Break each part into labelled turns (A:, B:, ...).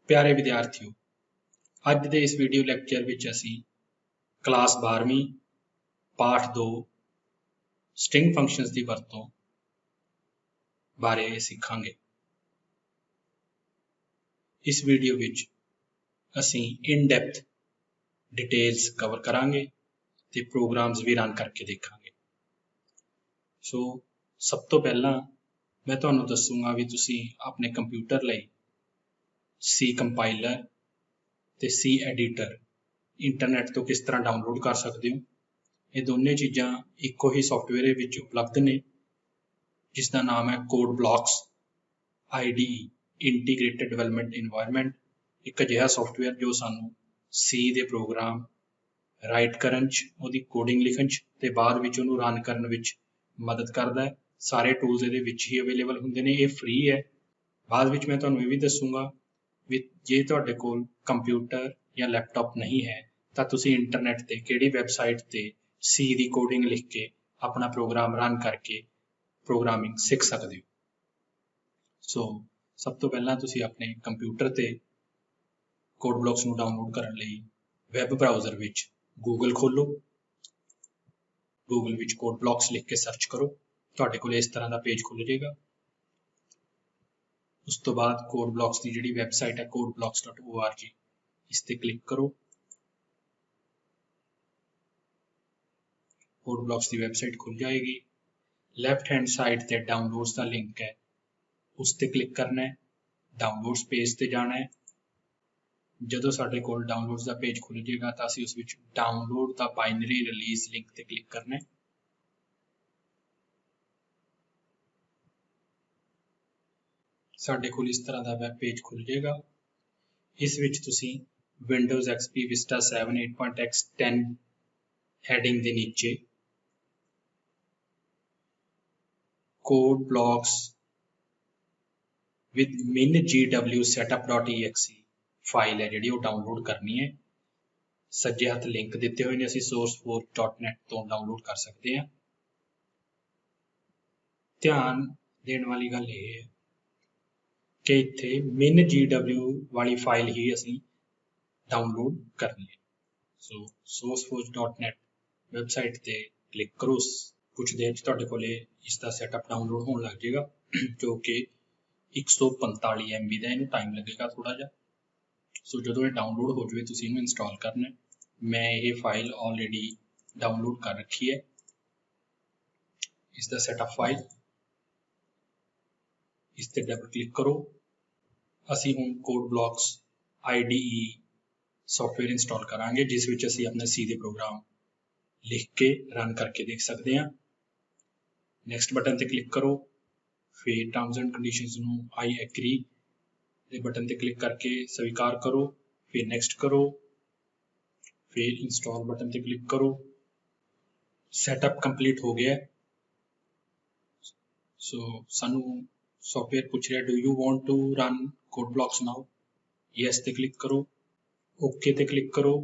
A: प्यारे विद्यार्थियों, अज दे इस वीडियो लैक्चर विच असी क्लास 12वीं पाठ 2 स्ट्रिंग फंक्शनस की वरतों बारे सीखांगे। इस वीडियो विच असी इन डेप्थ डिटेल्स कवर करांगे ते प्रोग्राम्स भी रन करके देखांगे। सो सब तो पहला मैं तुहानूं दसूंगा भी तुसी अपने कंप्यूटर लई सी कंपाइलर ते सी एडिटर इंटरनेट तो किस तरह डाउनलोड कर सकते हो। ये दोनों चीज़ां इको ही सॉफ्टवेयर विच उपलब्ध ने, जिसका नाम है code blocks IDE integrated development environment. एक अजिहा सॉफ्टवेयर जो सानू सी दे प्रोग्राम राइट करन च, उहदी कोडिंग लिखण च ते बाद विच उहनूं रन करन विच मदद करदा है। सारे टूल्स इहदे विच ही अवेलेबल हुंदे ने, ये फ्री है। बाद विच मैं तुहानूं ये भी दसूंगा भी जे तुहाडे कोल कंप्यूटर या लैपटॉप नहीं है तां तुसीं इंटरनेट ते किहड़ी वैबसाइट ते सी दी कोडिंग लिख के अपना प्रोग्राम रन करके प्रोग्रामिंग सीख सकते हो। सो सब तो पहला तुसीं अपने कंप्यूटर ते कोड ब्लॉक्स नूं डाउनलोड करन लई वैब ब्राउज़र विच गूगल खोलो, गूगल विच कोड ब्लॉक्स लिख के सर्च करो, तुहाडे कोल इस तरह का पेज खुल जाएगा। उस तो बाद कोड ब्लॉक्स की जिहड़ी वैबसाइट है codeblocks.org, इस ते क्लिक करो। कोड ब्लॉक्स की वैबसाइट खुल जाएगी। लैफ्ट हैंड साइड ते डाउनलोड्स का लिंक है, उस ते क्लिक करना है। डाउनलोड्स पेज ते जाना है। जदों साडे कोल डाउनलोड्स का पेज खुल जाएगा तो असीं उस विच download the binary release link ते क्लिक करना है। साडे कोल इस तरह का वैब पेज खुल जाएगा। इस विच तुसीं Windows XP Vista 7 8.x 10 heading के नीचे code blocks with min.gw setup.exe file है जिहड़ी वो डाउनलोड करनी है। सज्जे हथ लिंक दिते हुए ने, असीं sourceforge.net तो डाउनलोड कर सकते हैं। ध्यान देने वाली गल यह है कि इत्थे min.gw वाली फाइल ही असीं डाउनलोड करनी है। सो sourceforge.net वैबसाइट ते क्लिक करो। कुछ देर च तुहाडे कोले इसका सैटअप डाउनलोड होने लग जाएगा, जो कि 145 MB का इहनूं टाइम लगेगा थोड़ा जा। सो जदों ये डाउनलोड हो जाए तुसीं इहनूं इंस्टॉल करना है। मैं ये फाइल ऑलरेडी डाउनलोड कर रखी है, इसका सैटअप फाइल, इस ते डबल क्लिक करो। असीं हुण code blocks IDE software install करांगे, जिस विच असीं अपने सी दे प्रोग्राम लिख के रन करके देख सकते हैं। नैक्सट बटन ते क्लिक करो, फिर टर्म्स एंड कंडीशंस नूं आई एग्री दे बटन ते क्लिक करके स्वीकार करो, फिर नैक्सट करो, फिर इंस्टॉल बटन ते क्लिक करो। सैटअप कंप्लीट हो गया। सो सानू सॉफ्टवेयर पूछ रहा है, do you want to run code blocks now? Yes ते क्लिक करो, ओके ते क्लिक करो,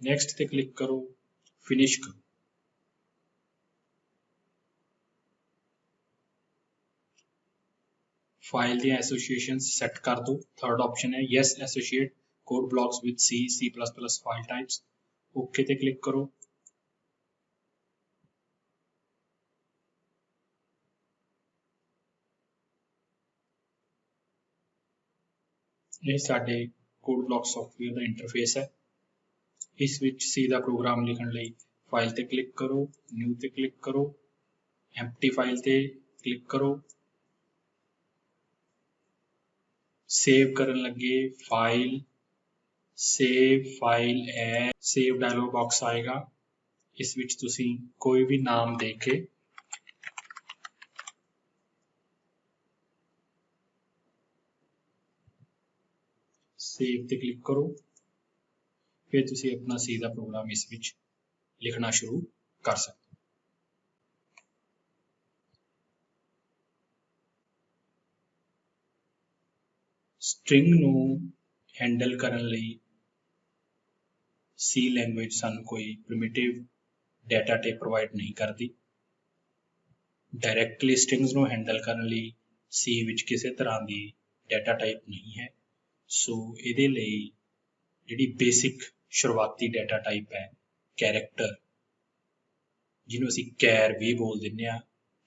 A: नैक्सट ते क्लिक करो, फिनिश करो। फाइल दी एसोसिएशन सेट कर दो। थर्ड ऑप्शन है yes associate code blocks with C++ file types, okay ते क्लिक करो। ये साडे कोड ब्लॉक सॉफ्टवेयर का इंटरफेस है। इस विच सी का प्रोग्राम लिखण लई फाइल ते क्लिक करो, न्यू ते क्लिक करो, एम्प्टी फाइल ते क्लिक करो। सेव करन लगे file, save file as, save dialog box आएगा। इस विच तुसीं कोई भी नाम दे के सेव ते क्लिक करो। फिर तुसीं अपना सी का प्रोग्राम इस विच लिखना शुरू कर सकते हो। स्ट्रिंग नूं हैंडल करन लई सी लैंग्वेज सानूं कोई प्रिमिटिव डाटा टाइप प्रोवाइड नहीं करती। डायरैक्टली स्ट्रिंग्स नूं हैंडल करन लई सी विच किसी तरह की ਡਾਟਾ ਟਾਈਪ ਨਹੀਂ ਹੈ। ਸੋ ਇਹਦੇ ਲਈ ਜਿਹੜੀ ਬੇਸਿਕ ਸ਼ੁਰੂਆਤੀ ਡਾਟਾ ਟਾਈਪ ਹੈ ਕੈਰੈਕਟਰ, ਜਿਹਨੂੰ ਅਸੀਂ ਕੈਰ ਵੀ ਬੋਲ ਦਿੰਦੇ ਹਾਂ,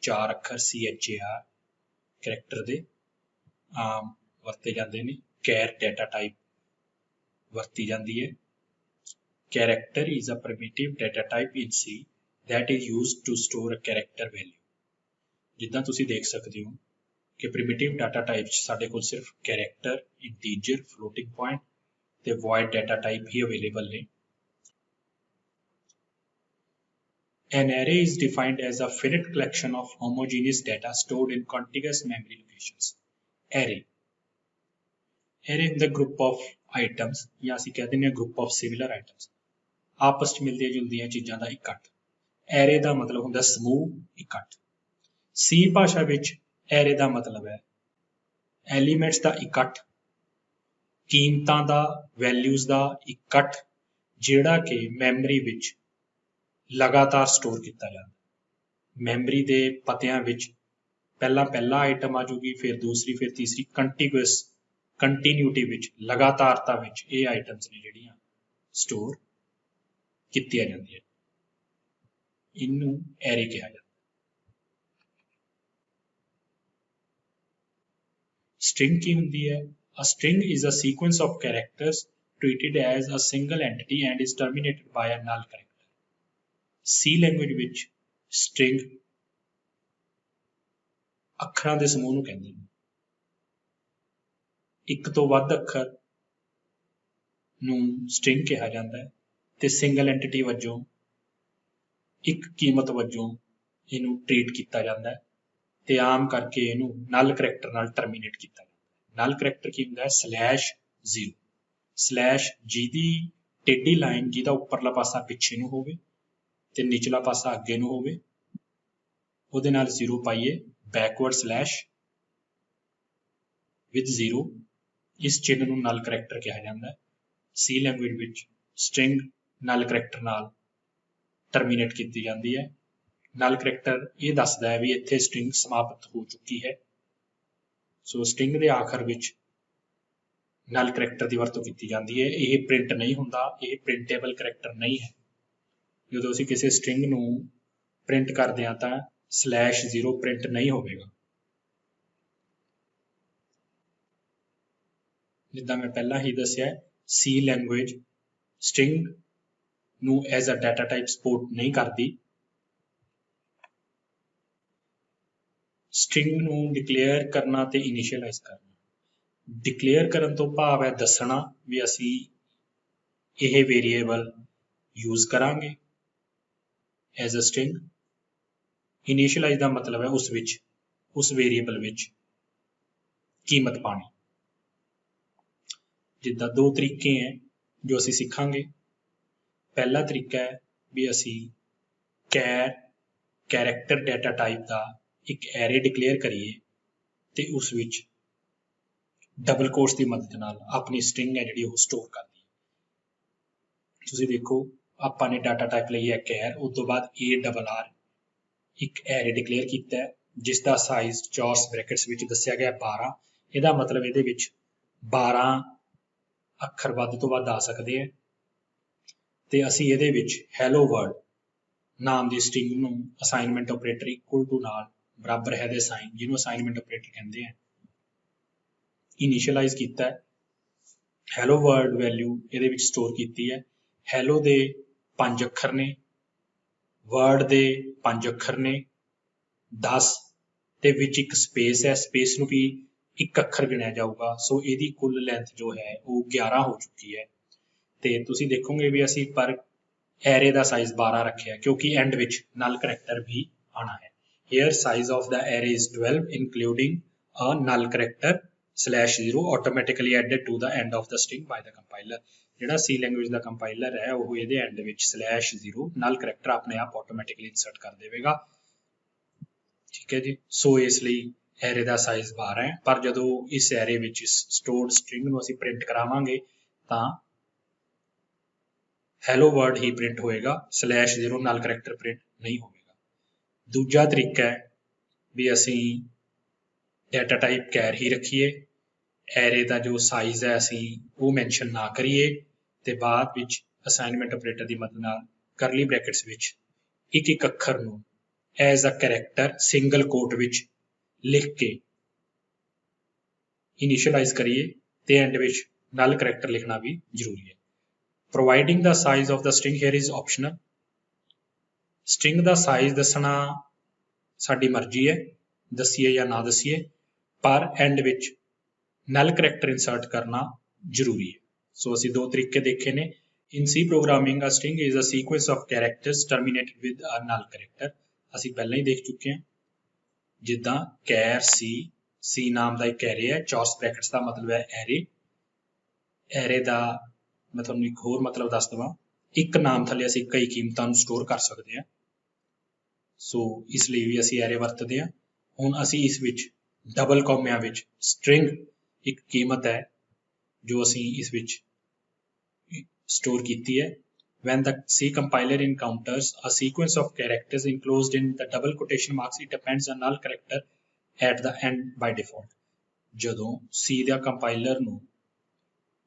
A: 4 ਅੱਖਰ CHAR ਕੈਰੈਕਟਰ ਦੇ ਆਮ ਵਰਤੇ ਜਾਂਦੇ ਨੇ। ਕੈਰ ਡਾਟਾ ਟਾਈਪ ਵਰਤੀ ਜਾਂਦੀ ਹੈ। Character is a primitive data type in C that is used to store a character value। ਜਿੱਦਾਂ ਤੁਸੀਂ ਦੇਖ ਸਕਦੇ ਹੋ ਕਿ primitive data type 'ਚ ਸਾਡੇ ਕੋਲ ਸਿਰਫ character, integer, floating point ਤੇ void data type ਹੀ available ਨੇ। An array is defined as a finite collection of homogeneous data stored in contiguous memory locations। Array ਹੁੰਦਾ group of items ਜਾਂ ਅਸੀਂ ਕਹਿ ਦਿੰਦੇ ਹਾਂ group of similar items, ਆਪਸ 'ਚ ਮਿਲਦੀਆਂ ਜੁਲਦੀਆਂ ਚੀਜ਼ਾਂ ਦਾ ਇਕੱਠ। ਐਰੇ ਦਾ ਮਤਲਬ ਹੁੰਦਾ ਸਮੂਹ, ਇਕੱਠ। C ਭਾਸ਼ਾ ਵਿੱਚ ਐਰੇ ਦਾ ਮਤਲਬ ਹੈ ਐਲੀਮੈਂਟਸ ਦਾ ਇਕੱਠ, ਕੀਮਤਾਂ ਦਾ, ਵੈਲਿਊਜ਼ ਦਾ ਇਕੱਠ, ਜਿਹੜਾ ਕਿ ਮੈਮਰੀ ਵਿੱਚ ਲਗਾਤਾਰ ਸਟੋਰ ਕੀਤਾ ਜਾਂਦਾ। ਮੈਮਰੀ ਦੇ ਪਤਿਆਂ ਵਿੱਚ ਪਹਿਲਾ ਆਈਟਮ ਆ ਜੂਗੀ, ਫਿਰ ਦੂਸਰੀ, ਫਿਰ ਤੀਸਰੀ, ਕੰਟੀਨਿਊਟੀ ਵਿੱਚ, ਲਗਾਤਾਰਤਾ ਵਿੱਚ ਇਹ ਆਈਟਮਸ ਨੇ ਜਿਹੜੀਆਂ ਸਟੋਰ ਕੀਤੀਆਂ ਜਾਂਦੀਆਂ। ਇਹਨੂੰ ਐਰੇ ਕਿਹਾ ਜਾਂਦਾ। ਸਟ੍ਰਿੰਗ ਕੀ ਹੁੰਦੀ ਹੈ? A string is a sequence of characters treated as a single entity and is terminated by a null character। C language ਵਿੱਚ string ਅੱਖਰਾਂ ਦੇ ਸਮੂਹ ਨੂੰ ਕਹਿੰਦੇ ਨੇ। ਇੱਕ ਤੋਂ ਵੱਧ ਅੱਖਰ ਨੂੰ string ਕਿਹਾ ਜਾਂਦਾ ਹੈ ਤੇ ਸਿੰਗਲ ਐਂਟੀਟੀ ਵਜੋਂ, ਇੱਕ ਕੀਮਤ ਵਜੋਂ ਇਹਨੂੰ ਟ੍ਰੀਟ ਕੀਤਾ ਜਾਂਦਾ ਹੈ ਤੇ ਆਮ ਕਰਕੇ ਇਹਨੂੰ ਨਲ ਕਰੈਕਟਰ ਨਾਲ ਟਰਮੀਨੇਟ ਕੀਤਾ ਜਾਂਦਾ। ਨਲ ਕਰੈਕਟਰ ਕੀ ਹੁੰਦਾ ਹੈ? /0, ਸਲੈਸ਼ ਜਿਹਦੀ ਟੇਢੀ ਲਾਈਨ, ਜਿਹਦਾ ਉੱਪਰਲਾ ਪਾਸਾ ਪਿੱਛੇ ਨੂੰ ਹੋਵੇ ਤੇ ਨਿਚਲਾ ਪਾਸਾ ਅੱਗੇ ਨੂੰ ਹੋਵੇ, ਉਹਦੇ ਨਾਲ 0 ਪਾਈਏ, ਬੈਕਵਰਡ ਸਲੈਸ਼ ਵਿਦ 0। ਇਸ ਚਿੰਨ੍ਹ ਨੂੰ ਨਲ ਕਰੈਕਟਰ ਕਿਹਾ ਜਾਂਦਾ ਹੈ। C ਲੈਂਗੁਏਜ ਵਿੱਚ ਸਟ੍ਰਿੰਗ ਨਲ ਕਰੈਕਟਰ ਨਾਲ ਟਰਮੀਨੇਟ ਕੀਤੀ ਜਾਂਦੀ ਹੈ। ਨਲ ਕਰੈਕਟਰ ਇਹ ਦੱਸਦਾ ਹੈ ਵੀ ਇੱਥੇ ਸਟ੍ਰਿੰਗ ਸਮਾਪਤ ਹੋ ਚੁੱਕੀ ਹੈ। ਸੋ ਸਟ੍ਰਿੰਗ ਦੇ ਆਖਰ ਵਿੱਚ ਨਲ ਕਰੈਕਟਰ ਦੀ ਵਰਤੋਂ ਕੀਤੀ ਜਾਂਦੀ ਹੈ। ਇਹ ਪ੍ਰਿੰਟ ਨਹੀਂ ਹੁੰਦਾ, ਇਹ ਪ੍ਰਿੰਟੇਬਲ ਕਰੈਕਟਰ ਨਹੀਂ ਹੈ। ਜਦੋਂ ਅਸੀਂ ਕਿਸੇ ਸਟ੍ਰਿੰਗ ਨੂੰ ਪ੍ਰਿੰਟ ਕਰਦੇ ਹਾਂ ਤਾਂ /0 ਪ੍ਰਿੰਟ ਨਹੀਂ ਹੋਵੇਗਾ। ਜਿੱਦਾਂ ਮੈਂ ਪਹਿਲਾਂ ਹੀ ਦੱਸਿਆ, C ਲੈਂਗੁਏਜ ਸਟ੍ਰਿੰਗ ਨੂੰ as a data type support ਨਹੀਂ ਕਰਦੀ। ਸਟ੍ਰਿੰਗ ਨੂੰ ਡਿਕਲੇਅਰ ਕਰਨਾ ਤੇ ਇਨੀਸ਼ੀਅਲਾਈਜ਼ ਕਰਨਾ। ਡਿਕਲੇਅਰ ਕਰਨ ਤੋਂ ਭਾਵ ਹੈ ਦੱਸਣਾ ਵੀ ਅਸੀਂ ਇਹ ਵੇਰੀਏਬਲ ਯੂਜ਼ ਕਰਾਂਗੇ ਐਜ਼ ਅ ਸਟ੍ਰਿੰਗ। ਇਨੀਸ਼ੀਅਲਾਈਜ਼ ਦਾ ਮਤਲਬ ਹੈ ਉਸ ਵੇਰੀਏਬਲ ਵਿੱਚ ਕੀਮਤ ਪਾਣੀ। ਜਿੱਦਾਂ 2 ਤਰੀਕੇ ਹੈ ਜੋ ਅਸੀਂ ਸਿੱਖਾਂਗੇ। ਪਹਿਲਾ ਤਰੀਕਾ ਹੈ ਵੀ ਅਸੀਂ ਕੈਰੈਕਟਰ ਡਾਟਾ ਟਾਈਪ ਦਾ ਇੱਕ ਐਰੇ ਡਿਕਲੇਅਰ ਕਰੀਏ ਤੇ ਉਸ ਵਿੱਚ ਡਬਲ ਕੋਟਸ ਦੀ ਮਦਦ ਨਾਲ ਆਪਣੀ ਸਟ੍ਰਿੰਗ ਹੈ ਜਿਹੜੀ ਉਹ ਸਟੋਰ ਕਰਦੀ ਹੈ। ਤੁਸੀਂ ਦੇਖੋ, ਆਪਾਂ ਨੇ ਡਾਟਾ ਟਾਈਪ ਲਈ ਹੈ ਕੈਰ, ਉਸ ਤੋਂ ਬਾਅਦ ARR ਇੱਕ ਐਰੇ ਡਿਕਲੇਅਰ ਕੀਤਾ ਹੈ ਜਿਸ ਦਾ ਸਾਈਜ਼ ਚੌਰਸ ਬ੍ਰੈਕਟਸ ਵਿੱਚ ਦੱਸਿਆ ਗਿਆ 12। ਇਹਦਾ ਮਤਲਬ ਇਹਦੇ ਵਿੱਚ 12 ਅੱਖਰ ਵੱਧ ਤੋਂ ਵੱਧ ਆ ਸਕਦੇ ਹੈ ਤੇ ਅਸੀਂ ਇਹਦੇ ਵਿੱਚ ਹੈਲੋ ਵਰਲਡ ਨਾਮ ਦੀ ਸਟ੍ਰਿੰਗ ਨੂੰ ਅਸਾਈਨਮੈਂਟ ਆਪਰੇਟਰ ਇਕੁਅਲ ਟੂ ਨਾਲ ਬਰਾਬਰ ਹੈ ਦੇ ਸਾਈਨ, ਜਿਹਨੂੰ ਅਸਾਈਨਮੈਂਟ ਆਪਰੇਟਰ ਕਹਿੰਦੇ ਆ, ਇਨੀਸ਼ੀਅਲਾਈਜ਼ ਕੀਤਾ ਹੈ। ਹੈਲੋ ਵਰਲਡ ਵੈਲਿਊ ਇਹਦੇ ਵਿੱਚ ਸਟੋਰ ਕੀਤੀ ਹੈ। ਹੈਲੋ ਦੇ 5 ਅੱਖਰ ਨੇ, ਵਰਡ ਦੇ 5 ਅੱਖਰ ਨੇ, 10 ਤੇ ਵਿੱਚ ਇੱਕ ਸਪੇਸ ਹੈ। ਸਪੇਸ ਨੂੰ ਵੀ ਇੱਕ ਅੱਖਰ ਗਿਣਿਆ ਜਾਊਗਾ। ਸੋ ਇਹਦੀ ਕੁੱਲ ਲੈਂਥ ਜੋ ਹੈ ਉਹ 11 ਹੋ ਚੁੱਕੀ ਹੈ। ਤੇ ਤੁਸੀਂ ਦੇਖੋਗੇ ਵੀ ਅਸੀਂ ਪਰ ਐਰੇ ਦਾ ਸਾਈਜ਼ 12 ਰੱਖਿਆ ਕਿਉਂਕਿ ਐਂਡ ਵਿੱਚ ਨਲ ਕਰੈਕਟਰ ਵੀ ਆਣਾ ਹੈ। Here size of the array is 12 including a null character /0 automatically added to the end of the string by the compiler। ਜਿਹੜਾ C ਲੈਂਗੁਏਜ ਦਾ ਕੰਪਾਈਲਰ ਹੈ ਉਹ ਇਹਦੇ ਐਂਡ ਵਿੱਚ /0 ਨਲ ਕਰੈਕਟਰ ਆਪਣੇ ਆਪ ਆਟੋਮੈਟਿਕਲੀ ਇਨਸਰਟ ਕਰ ਦੇਵੇਗਾ। ਠੀਕ ਹੈ ਜੀ। ਸੋ ਇਸ ਲਈ ਐਰੇ ਦਾ ਸਾਈਜ਼ 12 ਹੈ, ਪਰ ਜਦੋਂ ਇਸ ਐਰੇ ਵਿੱਚ ਸਟੋਰਡ ਸਟ੍ਰਿੰਗ ਨੂੰ ਅਸੀਂ ਪ੍ਰਿੰਟ ਕਰਾਵਾਂਗੇ ਤਾਂ ਹੈਲੋ ਵਰਡ ਹੀ ਪ੍ਰਿੰਟ ਹੋਏਗਾ, /0 ਨਲ ਕਰੈਕਟਰ ਪ੍ਰਿੰਟ ਨਹੀਂ ਹੋਵੇਗਾ। ਦੂਜਾ ਤਰੀਕਾ ਹੈ ਵੀ ਅਸੀਂ ਡਾਟਾ ਟਾਈਪ ਕੈਰ ਹੀ ਰੱਖੀਏ ਐਰੇ ਦਾ ਜੋ ਸਾਈਜ਼ ਹੈ ਅਸੀਂ ਉਹ ਮੈਂਸ਼ਨ ਨਾ ਕਰੀਏ ਤੇ ਬਾਅਦ ਵਿੱਚ ਅਸਾਈਨਮੈਂਟ ਆਪਰੇਟਰ ਦੀ ਮਦਦ ਨਾਲ ਕਰਲੀ ਬ੍ਰੈਕਟਸ ਵਿੱਚ ਇੱਕ ਇੱਕ ਅੱਖਰ ਨੂੰ ਐਜ਼ ਅ ਕੈਰੈਕਟਰ ਸਿੰਗਲ ਕੋਟ ਵਿੱਚ ਲਿਖ ਕੇ ਇਨੀਸ਼ੀਅਲਾਈਜ਼ ਕਰੀਏ ਤੇ ਐਂਡ ਵਿੱਚ ਨਲ ਕਰੈਕਟਰ ਲਿਖਣਾ ਵੀ ਜ਼ਰੂਰੀ ਹੈ। Providing the size of the string hair is optional. String the size ਦੱਸਣਾ ਸਾਡੀ ਮਰਜ਼ੀ ਹੈ, ਦਸੀਏ ਜਾਂ ਨਾ ਦਸੀਏ, ਪਰ ਐਂਡ ਵਿੱਚ ਨਲ ਕਰੈਕਟਰ ਇਨਸਰਟ ਕਰਨਾ ਜ਼ਰੂਰੀ ਹੈ। ਸੋ ਅਸੀਂ ਦੋ ਤਰੀਕੇ ਦੇਖੇ ਨੇ। In C programming, a string is a sequence of characters terminated with a null character. ਅਸੀਂ ਪਹਿਲਾਂ ਹੀ ਦੇਖ ਚੁੱਕੇ ਹਾਂ। ਜਿੱਦਾਂ ਕੈਰ ਸੀ ਨਾਮ ਦਾ ਇੱਕ ਐਰੇ ਹੈ, ਚੌਰਸ ਬ੍ਰੈਕਟਸ ਦਾ ਮਤਲਬ ਹੈ ਐਰੇ। ਐਰੇ ਦਾ ਮੈਂ ਤੁਹਾਨੂੰ ਇੱਕ ਹੋਰ ਮਤਲਬ ਦੱਸ ਦੇਵਾਂ, ਇੱਕ ਨਾਮ ਥੱਲੇ ਅਸੀਂ ਕਈ ਕੀਮਤਾਂ ਨੂੰ ਸਟੋਰ ਕਰ ਸਕਦੇ ਹਾਂ। ਸੋ ਇਸ ਲਈ ਵੀ ਅਸੀਂ ਐਰੇ ਵਰਤਦੇ ਹਾਂ। ਹੁਣ ਅਸੀਂ ਇਸ ਵਿੱਚ ਡਬਲ ਕੌਮਿਆਂ ਵਿੱਚ ਸਟ੍ਰਿੰਗ ਇੱਕ ਕੀਮਤ ਹੈ ਜੋ ਅਸੀਂ ਇਸ ਵਿੱਚ ਸਟੋਰ ਕੀਤੀ ਹੈ। When the C compiler encounters a sequence of characters enclosed in the double quotation marks, it appends a null character at the end by default. ਜਦੋਂ C ਦਾ ਕੰਪਾਈਲਰ ਨੂੰ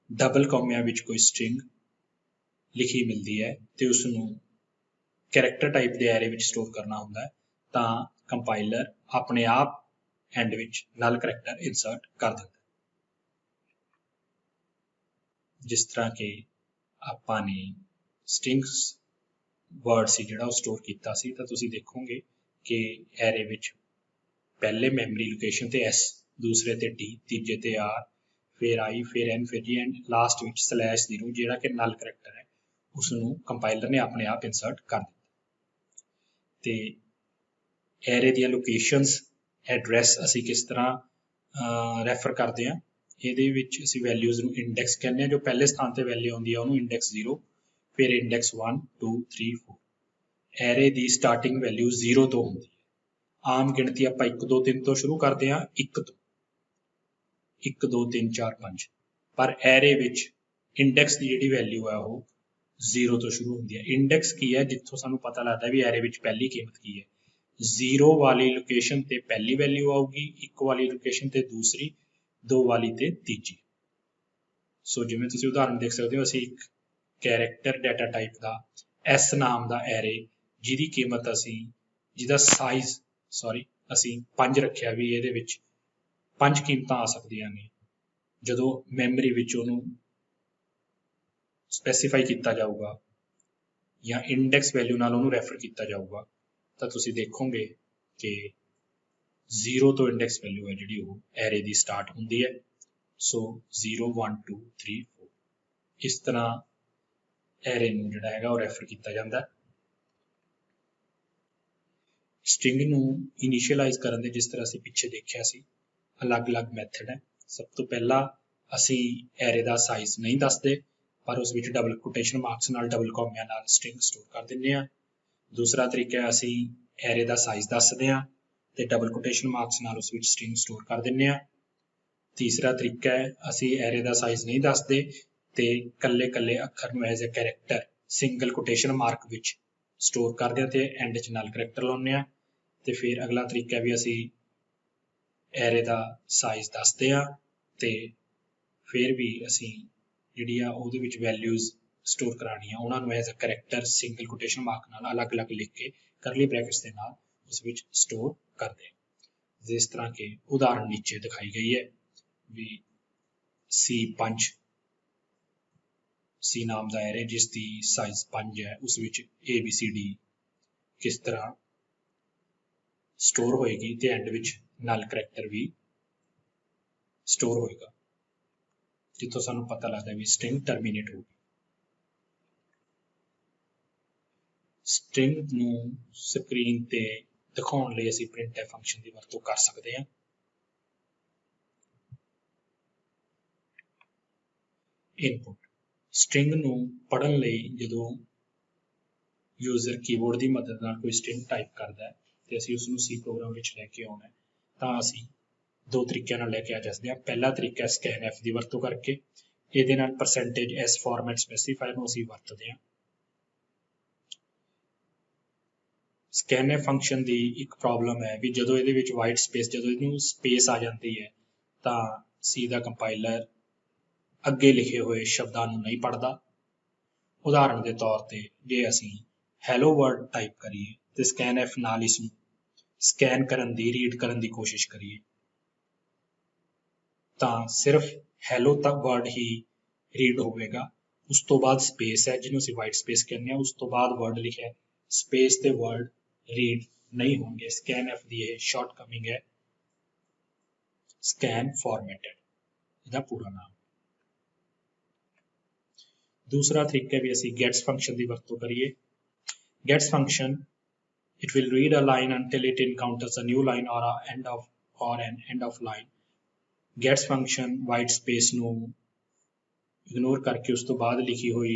A: ਡਬਲ ਕੌਮਿਆਂ ਵਿੱਚ ਕੋਈ ਸਟ੍ਰਿੰਗ ਲਿਖੀ ਮਿਲਦੀ ਹੈ ਤੇ ਉਸ ਨੂੰ ਕੈਰੈਕਟਰ ਟਾਈਪ ਦੇ ਐਰੇ ਵਿੱਚ ਸਟੋਰ ਕਰਨਾ ਹੁੰਦਾ ਹੈ, ਤਾਂ ਕੰਪਾਈਲਰ ਆਪਣੇ ਆਪ ਐਂਡ ਵਿੱਚ ਨਲ ਕਰੈਕਟਰ ਇਨਸਰਟ ਕਰ ਦਿੰਦਾ। ਜਿਸ ਤਰ੍ਹਾਂ ਕਿ ਆਪਾਂ ਨੇ ਸਟ੍ਰਿੰਗਸ ਵਰਡ ਸੀ ਜਿਹੜਾ ਉਹ ਸਟੋਰ ਕੀਤਾ ਸੀ, ਤਾਂ ਤੁਸੀਂ ਦੇਖੋਗੇ ਕਿ ਐਰੇ ਵਿੱਚ ਪਹਿਲੇ ਮੈਮਰੀ ਲੋਕੇਸ਼ਨ ਤੇ S, ਦੂਸਰੇ ਤੇ D, ਤੀਜੇ ਤੇ R, ਫਿਰ I, ਫਿਰ N, ਫਿਰ G ਐਂਡ ਲਾਸਟ ਵਿੱਚ /0 ਜਿਹੜਾ ਕਿ ਨਲ ਕਰੈਕਟਰ ਹੈ, ਉਸ ਨੂੰ ਕੰਪਾਈਲਰ ਨੇ ਆਪਣੇ ਆਪ ਇਨਸਰਟ ਕਰ ਦਿੱਤਾ। ਤੇ ਐਰੇ ਦੀਆਂ ਲੋਕੇਸ਼ਨਸ, ਐਡਰੈਸ ਅਸੀਂ ਕਿਸ ਤਰ੍ਹਾਂ ਰੈਫਰ ਕਰਦੇ ਹਾਂ, ਇਹਦੇ ਵਿੱਚ ਅਸੀਂ ਵੈਲਿਊਜ਼ ਨੂੰ ਇੰਡੈਕਸ ਕਹਿੰਦੇ ਹਾਂ। ਜੋ ਪਹਿਲੇ ਸਥਾਨ ਤੇ ਵੈਲਿਊ ਆਉਂਦੀ ਹੈ ਉਹਨੂੰ ਇੰਡੈਕਸ 0, ਫਿਰ ਇੰਡੈਕਸ 1, 2, 3, 4। ਐਰੇ ਦੀ ਸਟਾਰਟਿੰਗ ਵੈਲਿਊ 0 ਤੋਂ ਹੁੰਦੀ ਹੈ। ਆਮ ਗਿਣਤੀ ਆਪਾਂ 1 2 3 ਤੋਂ ਸ਼ੁਰੂ ਕਰਦੇ ਹਾਂ, 1 ਤੋਂ 1 2 3 4 5, ਪਰ ਐਰੇ ਵਿੱਚ ਇੰਡੈਕਸ ਦੀ ਜਿਹੜੀ ਵੈਲਿਊ ਹੈ ਉਹ 0 ਤੋਂ ਸ਼ੁਰੂ ਹੁੰਦੀ ਹੈ। ਇੰਡੈਕਸ ਕੀ ਹੈ? ਜਿੱਥੋਂ ਸਾਨੂੰ ਪਤਾ ਲੱਗਦਾ ਵੀ ਐਰੇ ਵਿੱਚ ਪਹਿਲੀ ਕੀਮਤ ਕੀ ਹੈ। 0 ਵਾਲੀ ਲੋਕੇਸ਼ਨ ਤੇ ਪਹਿਲੀ ਵੈਲਿਊ ਆਊਗੀ, 1 ਵਾਲੀ ਲੋਕੇਸ਼ਨ ਤੇ ਦੂਸਰੀ, 2 ਵਾਲੀ ਤੇ ਤੀਜੀ। ਸੋ ਜਿਵੇਂ ਤੁਸੀਂ ਉਦਾਹਰਨ ਦੇਖ ਸਕਦੇ ਹੋ, ਅਸੀਂ ਇੱਕ ਕੈਰੈਕਟਰ ਡਾਟਾ ਟਾਈਪ ਦਾ S ਨਾਮ ਦਾ ਐਰੇ ਜਿਹਦਾ ਸਾਈਜ਼ ਅਸੀਂ 5 ਰੱਖਿਆ ਵੀ ਇਹਦੇ ਵਿੱਚ 5 ਕੀਮਤਾਂ ਆ ਸਕਦੀਆਂ ਨੇ। ਜਦੋਂ ਮੈਮਰੀ ਵਿੱਚ ਉਹਨੂੰ ਸਪੈਸੀਫਾਈ ਕੀਤਾ ਜਾਊਗਾ ਜਾਂ ਇੰਡੈਕਸ ਵੈਲਿਊ ਨਾਲ ਉਹਨੂੰ ਰੈਫਰ ਕੀਤਾ ਜਾਊਗਾ, ਤਾਂ ਤੁਸੀਂ ਦੇਖੋਗੇ ਕਿ 0 ਤੋਂ ਇੰਡੈਕਸ ਵੈਲਿਊ ਹੈ ਜਿਹੜੀ ਉਹ ਐਰੇ ਦੀ ਸਟਾਰਟ ਹੁੰਦੀ ਹੈ। ਸੋ 0 1 2 3 4 ਇਸ ਤਰ੍ਹਾਂ ਐਰੇ ਨੂੰ ਜਿਹੜਾ ਹੈਗਾ ਉਹ ਰੈਫਰ ਕੀਤਾ ਜਾਂਦਾ। ਸਟ੍ਰਿੰਗ ਨੂੰ ਇਨੀਸ਼ੀਅਲਾਈਜ਼ ਕਰਨ ਦੇ ਜਿਸ ਤਰ੍ਹਾਂ ਅਸੀਂ ਪਿੱਛੇ ਦੇਖਿਆ ਸੀ, ਅਲੱਗ-ਅਲੱਗ ਮੈਥਡ ਹੈ। ਸਭ ਤੋਂ ਪਹਿਲਾਂ ਅਸੀਂ ਐਰੇ ਦਾ ਸਾਈਜ਼ ਨਹੀਂ ਦੱਸਦੇ, ਪਰ ਉਸ ਵਿੱਚ ਡਬਲ ਕੋਟੇਸ਼ਨ ਮਾਰਕਸ ਨਾਲ, ਡਬਲ ਕੌਮਿਆਂ ਨਾਲ ਸਟ੍ਰਿੰਗ ਸਟੋਰ ਕਰ ਦਿੰਦੇ ਹਾਂ। ਦੂਸਰਾ ਤਰੀਕਾ ਹੈ ਅਸੀਂ ਐਰੇ ਦਾ ਸਾਈਜ਼ ਦੱਸਦੇ ਹਾਂ ਤੇ ਡਬਲ ਕੋਟੇਸ਼ਨ ਮਾਰਕਸ ਨਾਲ ਉਸ ਵਿੱਚ ਸਟ੍ਰਿੰਗ ਸਟੋਰ ਕਰ ਦਿੰਦੇ ਹਾਂ। ਤੀਸਰਾ ਤਰੀਕਾ ਹੈ ਅਸੀਂ ਐਰੇ ਦਾ ਸਾਈਜ਼ ਨਹੀਂ ਦੱਸਦੇ ਤੇ ਕੱਲੇ ਅੱਖਰ ਨੂੰ as a character single quotation mark ਵਿੱਚ ਸਟੋਰ ਕਰਦੇ ਹਾਂ ਤੇ ਐਂਡ 'ਚ ਨਲ ਕਰੈਕਟਰ ਲਾਉਂਦੇ ਹਾਂ। ਤੇ ਫਿਰ ਅਗਲਾ ਤਰੀਕਾ ਵੀ ਅਸੀਂ ਐਰੇ ਦਾ ਸਾਈਜ਼ ਦੱਸਦੇ ਹਾਂ ਤੇ ਫਿਰ ਵੀ ਅਸੀਂ ਜਿਹੜੀ ਆ ਉਹਦੇ ਵਿੱਚ ਵੈਲਿਊਜ਼ ਸਟੋਰ ਕਰਾਉਣੀਆਂ, ਉਹਨਾਂ ਨੂੰ as a character single quotation mark ਨਾਲ ਅਲੱਗ-ਅਲੱਗ ਲਿਖ ਕੇ ਕਰਲੀ ਬ੍ਰੈਕਟਸ ਦੇ ਨਾਲ ਉਸ ਵਿੱਚ ਸਟੋਰ ਕਰਦੇ ਹਾਂ। ਜਿਸ ਤਰ੍ਹਾਂ ਕਿ ਉਦਾਹਰਨ ਨੀਚੇ ਦਿਖਾਈ ਗਈ ਹੈ ਵੀ C5 C ਨਾਮ ਦਾ ਐਰੇ ਜਿਸ ਦੀ ਸਾਈਜ਼ 5 ਹੈ, ਉਸ ਵਿੱਚ ABCD ਕਿਸ ਤਰ੍ਹਾਂ ਸਟੋਰ ਹੋਏਗੀ ਤੇ ਐਂਡ ਵਿੱਚ ਨਲ ਕਰੈਕਟਰ ਵੀ ਸਟੋਰ ਹੋਏਗਾ, ਜਿੱਥੋਂ ਸਾਨੂੰ ਪਤਾ ਲੱਗਦਾ ਵੀ ਸਟ੍ਰਿੰਗ ਟਰਮੀਨੇਟ ਹੋਊਗੀ। ਸਟ੍ਰਿੰਗ ਨੂੰ ਸਕਰੀਨ ਤੇ ਦਿਖਾਉਣ ਲਈ ਅਸੀਂ printf ਫੰਕਸ਼ਨ ਦੀ ਵਰਤੋਂ ਕਰ ਸਕਦੇ ਹਾਂ। ਇਨਪੁਟ ਸਟ੍ਰਿੰਗ ਨੂੰ ਪੜ੍ਹਨ ਲਈ ਜਦੋਂ ਯੂਜ਼ਰ ਕੀਬੋਰਡ ਦੀ ਮਦਦ ਨਾਲ ਕੋਈ ਸਟ੍ਰਿੰਗ ਟਾਈਪ ਕਰਦਾ ਹੈ ਤੇ ਅਸੀਂ ਉਸ ਨੂੰ C ਪ੍ਰੋਗਰਾਮ ਵਿੱਚ ਲੈ ਕੇ ਆਉਣਾ ਹੈ, ਤਾਂ ਅਸੀਂ ਦੋ ਤਰੀਕਿਆਂ ਨਾਲ ਲੈ ਕੇ ਆ ਸਕਦੇ ਹਾਂ। ਪਹਿਲਾ ਤਰੀਕਾ scanf ਦੀ ਵਰਤੋਂ ਕਰਕੇ, ਇਹਦੇ ਨਾਲ %s ਫਾਰਮੈਟ ਸਪੈਸੀਫਾਇਰ ਨੂੰ ਅਸੀਂ ਵਰਤਦੇ ਹਾਂ। scanf ਫੰਕਸ਼ਨ ਦੀ ਇੱਕ ਪ੍ਰੋਬਲਮ ਹੈ ਵੀ ਜਦੋਂ ਇਹਦੇ ਵਿੱਚ ਵਾਈਟ ਸਪੇਸ, ਜਦੋਂ ਇਹਨੂੰ ਸਪੇਸ ਆ ਜਾਂਦੀ ਹੈ ਤਾਂ C ਦਾ ਕੰਪਾਈਲਰ ਅੱਗੇ ਲਿਖੇ ਹੋਏ ਸ਼ਬਦਾਂ ਨੂੰ ਨਹੀਂ ਪੜ੍ਹਦਾ। ਉਦਾਹਰਣ ਦੇ ਤੌਰ ਤੇ ਜੇ ਅਸੀਂ ਹੈਲੋ ਵਰਡ ਟਾਈਪ ਕਰੀਏ ਤੇ scanf ਨਾਲ ਇਸ ਨੂੰ ਸਕੈਨ ਕਰਨ ਦੀ ਰੀਡ ਕਰਨ ਦੀ ਕੋਸ਼ਿਸ਼ ਕਰੀਏ ਤਾਂ ਸਿਰਫ ਹੈਲੋ ਤੱਕ ਵਰਡ ਹੀ ਰੀਡ ਹੋਵੇਗਾ। ਉਸ ਤੋਂ ਬਾਅਦ ਸਪੇਸ ਹੈ ਜਿਹਨੂੰ ਅਸੀਂ ਵਾਈਟ ਸਪੇਸ ਕਹਿੰਦੇ ਹਾਂ, ਉਸ ਤੋਂ ਬਾਅਦ ਵਰਡ ਲਿਖਿਆ ਸਪੇਸ ਤੇ ਵਰਡ ਰੀਡ ਨਹੀਂ ਹੋਣਗੇ। scanf ਦੀ ਇਹ ਸ਼ਾਰਟਕਮਿੰਗ ਹੈ, ਸਕੈਨ ਫਾਰਮੈਟਡ ਇਹਦਾ ਪੂਰਾ ਨਾਮ। ਦੂਸਰਾ ਤਰੀਕਾ ਵੀ ਅਸੀਂ gets ਫੰਕਸ਼ਨ ਦੀ ਵਰਤੋਂ ਕਰੀਏ। gets function it will read a line until it encounters a new line or an end of line। gets function white space ਨੂੰ ਇਗਨੋਰ ਕਰਕੇ ਉਸ ਤੋਂ ਬਾਅਦ ਲਿਖੀ ਹੋਈ